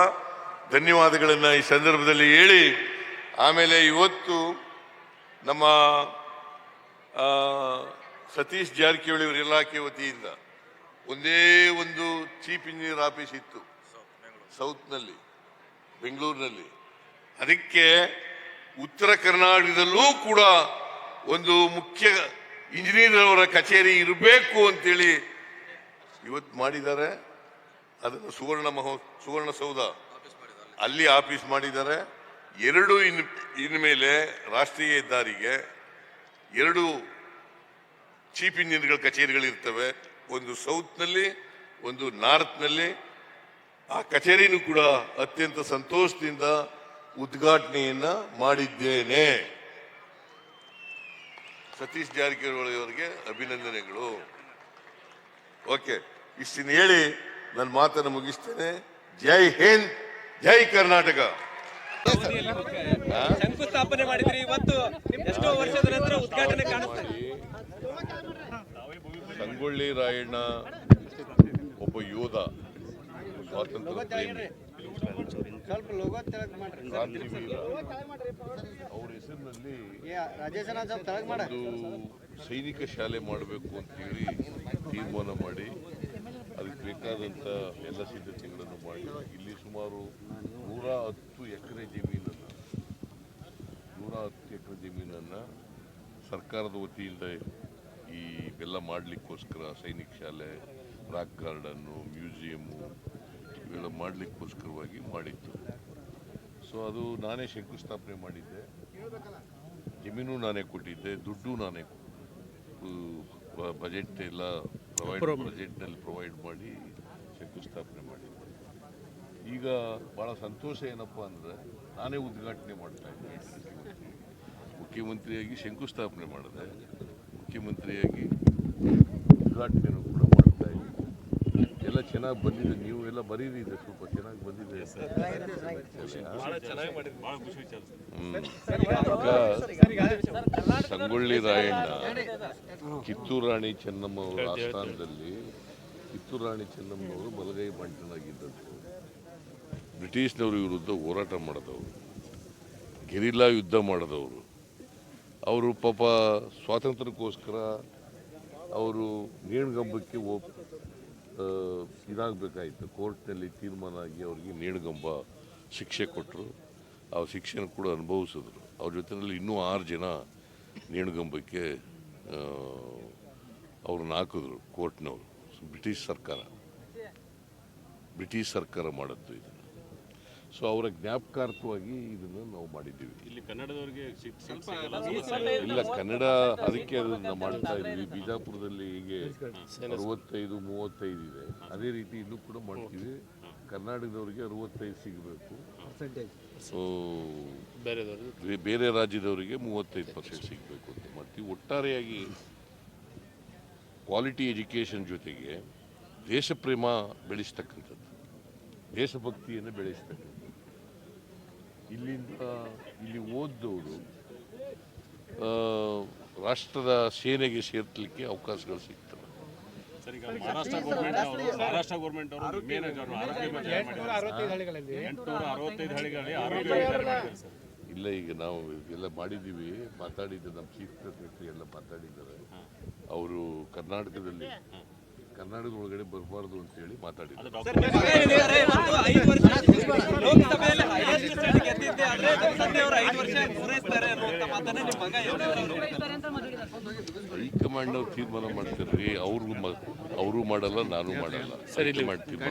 ಧನ್ಯವಾದಗಳನ್ನು ಈ ಸಂದರ್ಭದಲ್ಲಿ ಹೇಳಿ, ಆಮೇಲೆ ಇವತ್ತು ನಮ್ಮ ಸತೀಶ್ ಜಾರಕಿಹೊಳಿ ಅವರ ಇಲಾಖೆ ವತಿಯಿಂದ ಒಂದೇ ಒಂದು ಚೀಫ್ ಇಂಜಿನಿಯರ್ ಆಫೀಸ್ ಇತ್ತು ಸೌತ್ನಲ್ಲಿ, ಬೆಂಗಳೂರಿನಲ್ಲಿ. ಅದಕ್ಕೆ ಉತ್ತರ ಕರ್ನಾಟಕದಲ್ಲೂ ಕೂಡ ಒಂದು ಮುಖ್ಯ ಇಂಜಿನಿಯರ್ ಅವರ ಕಚೇರಿ ಇರಬೇಕು ಅಂತೇಳಿ ಇವತ್ತು ಮಾಡಿದ್ದಾರೆ. ಅದನ್ನು ಸುವರ್ಣಸೌಧ ಅಲ್ಲಿ ಆಫೀಸ್ ಮಾಡಿದ್ದಾರೆ. ಎರಡು ಇನ್ಮೇಲೆ ರಾಷ್ಟ್ರೀಯ ಹೆದ್ದಾರಿಗೆ 2 ಚೀಫ್ ಇಂಜಿನಿಯರ್ಗಳ ಕಚೇರಿಗಳಿರ್ತವೆ, ಒಂದು ಸೌತ್ನಲ್ಲಿ, ಒಂದು ನಾರ್ತ್ನಲ್ಲಿ. ಆ ಕಚೇರಿನೂ ಕೂಡ ಅತ್ಯಂತ ಸಂತೋಷದಿಂದ ಉದ್ಘಾಟನೆಯನ್ನ ಮಾಡಿದ್ದೇನೆ. ಸತೀಶ್ ಜಾರಕಿಹೊಳಿ ಅವರಿಗೆ ಅಭಿನಂದನೆಗಳು. ಓಕೆ, ಇಷ್ಟನ್ನು ಹೇಳಿ ನನ್ನ ಮಾತನ್ನು ಮುಗಿಸ್ತೇನೆ. ಜೈ ಹಿಂದ್, ಜೈ ಕರ್ನಾಟಕ. ಶಂಕುಸ್ಥಾಪನೆ ಮಾಡಿದ್ರಿ, ಇವತ್ತು ಎಷ್ಟೋ ವರ್ಷದ ನಂತರ ಉದ್ಘಾಟನೆ ಕಾಣುತ್ತದೆ. ಸಂಗೊಳ್ಳಿ ರಾಯಣ್ಣ ಒಬ್ಬ ಯೋಧ, ಸ್ವಾತಂತ್ರ್ಯ ಪ್ರೇಮಿ, ಕ್ರಾಂತಿವೀರ. ಅವ್ರ ಹೆಸರಿನಲ್ಲಿ ಒಂದು ಸೈನಿಕ ಶಾಲೆ ಮಾಡಬೇಕು ಅಂತೇಳಿ ತೀರ್ಮಾನ ಮಾಡಿ ಅದಕ್ಕೆ ಬೇಕಾದಂಥ ಎಲ್ಲ ಸಿದ್ಧತೆಗಳನ್ನು ಮಾಡಿ ಇಲ್ಲಿ ಸುಮಾರು 110 ಎಕರೆ ಜಮೀನನ್ನು ಸರ್ಕಾರದ ವತಿಯಿಂದ ಈ ಎಲ್ಲ ಮಾಡಲಿಕ್ಕೋಸ್ಕರ ಸೈನಿಕ ಶಾಲೆ, ರಾಕ್ ಗಾರ್ಡನ್ನು, ಮ್ಯೂಸಿಯಮ್ಮು ಇವೆಲ್ಲ ಮಾಡಲಿಕ್ಕೋಸ್ಕರವಾಗಿ ಮಾಡಿತ್ತು. ಸೊ ಅದು ನಾನೇ ಶಂಕುಸ್ಥಾಪನೆ ಮಾಡಿದ್ದೆ. ಜಮೀನು ನಾನೇ ಕೊಟ್ಟಿದ್ದೆ, ದುಡ್ಡು ನಾನೇ ಬಜೆಟ್ ಎಲ್ಲ ಬಜೆಟ್ನಲ್ಲಿ ಪ್ರೊವೈಡ್ ಮಾಡಿ ಶಂಕುಸ್ಥಾಪನೆ ಮಾಡಿದ್ದೆ. ಈಗ ಭಾಳ ಸಂತೋಷ ಏನಪ್ಪ ಅಂದರೆ ನಾನೇ ಉದ್ಘಾಟನೆ ಮಾಡ್ತಾ ಇದ್ದೆ. ಮುಖ್ಯಮಂತ್ರಿಯಾಗಿ ಶಂಕುಸ್ಥಾಪನೆ ಮಾಡಿದೆ, ಮುಖ್ಯಮಂತ್ರಿಯಾಗಿ ಉದ್ಘಾಟನೆಯೂ ಕೂಡ ಮಾಡ್ತಾ ಇದ್ದೆ. ಎಲ್ಲ ಚೆನ್ನಾಗಿ ಬಂದಿದೆ. ನೀವು ಎಲ್ಲ ಬರೀರಿ, ಇದೆ ಸ್ವಲ್ಪ ಚೆನ್ನಾಗಿ ಬಂದಿದೆ. ಸಂಗೊಳ್ಳಿ ರಾಯಣ್ಣ ಕಿತ್ತೂರು ರಾಣಿ ಚೆನ್ನಮ್ಮ ಅವರ ಆಸ್ಥಾನದಲ್ಲಿ ಕಿತ್ತೂರು ರಾಣಿ ಚೆನ್ನಮ್ಮನವರು ಬಲಗೈ ಬಂಟನಾಗಿದ್ದರು. ಬ್ರಿಟಿಷ್ನವ್ರ ವಿರುದ್ಧ ಹೋರಾಟ ಮಾಡಿದವರು, ಗೆರಿಲ್ಲಾ ಯುದ್ಧ ಮಾಡಿದವರು. ಅವರು ಪಾಪ ಸ್ವಾತಂತ್ರ್ಯಕ್ಕೋಸ್ಕರ ಅವರು ನೇಣುಗಂಬಕ್ಕೆ ಇದಾಗಬೇಕಾಯಿತು. ಕೋರ್ಟ್ನಲ್ಲಿ ತೀರ್ಮಾನ ಆಗಿ ಅವರಿಗೆ ನೇಣುಗಂಬ ಶಿಕ್ಷೆ ಕೊಟ್ಟರು. ಆ ಶಿಕ್ಷೆನ ಕೂಡ ಅನುಭವಿಸಿದ್ರು. ಅವ್ರ ಜೊತೆಯಲ್ಲಿ ಇನ್ನೂ 6 ಜನ ನೇಣುಗಂಬಕ್ಕೆ ಅವ್ರನ್ನ ಹಾಕಿದ್ರು ಕೋರ್ಟ್ನವರು. ಬ್ರಿಟಿಷ್ ಸರ್ಕಾರ ಮಾಡಿದ್ದು ಇದನ್ನು. ಸೊ ಅವರ ಜ್ಞಾಪಕಾರ್ಥವಾಗಿ ಇದನ್ನು ನಾವು ಮಾಡಿದ್ದೀವಿ. ಇಲ್ಲಿ ಕನ್ನಡದವರಿಗೆ ಇಲ್ಲ, ಕನ್ನಡ ಅದಕ್ಕೆ ಅದನ್ನ ಮಾಡ್ತಾ ಇದ್ವಿ. ಬಿಜಾಪುರದಲ್ಲಿ ಹೀಗೆ 65-35 ಇದೆ. ಅದೇ ರೀತಿ ಇಲ್ಲೂ ಕೂಡ ಮಾಡ್ತೀವಿ. ಕರ್ನಾಟಕದವರಿಗೆ 65 ಸಿಗಬೇಕು. ಸೊ ಬೇರೆ ರಾಜ್ಯದವರಿಗೆ 35% ಸಿಗಬೇಕು ಅಂತ ಮಾಡ್ತೀವಿ. ಒಟ್ಟಾರೆಯಾಗಿ ಕ್ವಾಲಿಟಿ ಎಜುಕೇಷನ್ ಜೊತೆಗೆ ದೇಶ ಪ್ರೇಮ ಬೆಳೆಸ್ತಕ್ಕಂಥದ್ದು, ದೇಶಭಕ್ತಿಯನ್ನು ಬೆಳೆಸ್ತಕ್ಕಂಥದ್ದು. ಇಲ್ಲಿ ಓದ್ದವರು ರಾಷ್ಟ್ರದ ಸೇನೆಗೆ ಸೇರ್ಲಿಕ್ಕೆ ಅವಕಾಶಗಳು ಸಿಗ್ತವೆ. ಸರ್, ಈಗ ಮಹಾರಾಷ್ಟ್ರ ಗೌರ್ಮೆಂಟ್ ಅವರು ಆರೋಗ್ಯ 865 ಹಳ್ಳಿಗಳಲ್ಲಿ ಆರೋಗ್ಯ ಮಾಡಿದ್ದಾರೆ ಸರ್. ಇಲ್ಲ, ಈಗ ನಾವು ಎಲ್ಲ ಮಾಡಿದ್ದೀವಿ. ಮಾತಾಡಿದ್ದು ನಮ್ಮ ಚೀಫ್ ಸೆಕ್ರೆಟರಿ ಎಲ್ಲ ಮಾತಾಡಿದ್ದಾರೆ. ಅವರು ಕರ್ನಾಟಕದಲ್ಲಿ ಒಳಗಡೆ ಬರಬಾರ್ದು ಅಂತ ಹೇಳಿ ಮಾತಾಡಿದ್ದಾರೆ. ಲೋಕಸಭೆಯಲ್ಲಿ highest seat ಗೆದ್ದಿದ್ದೆ ಆದ್ರೆ ತಂದೆ ಅವರು 5 ವರ್ಷ ಪೂರೈಸ್ತಾರೆ ಅನ್ನುವಂತ ಮಾತನ್ನ ನಿಮ್ಮ ಮಗ ಹೈಕಮಾಂಡ್ ಅವ್ರು ತೀರ್ಮಾನ ಮಾಡ್ತಾರೆ. ಅವರು ಮಾಡಲ್ಲ, ನಾನು ಮಾಡಲ್ಲ. ಸರಿ ಮಾಡ್ತೀವಿ.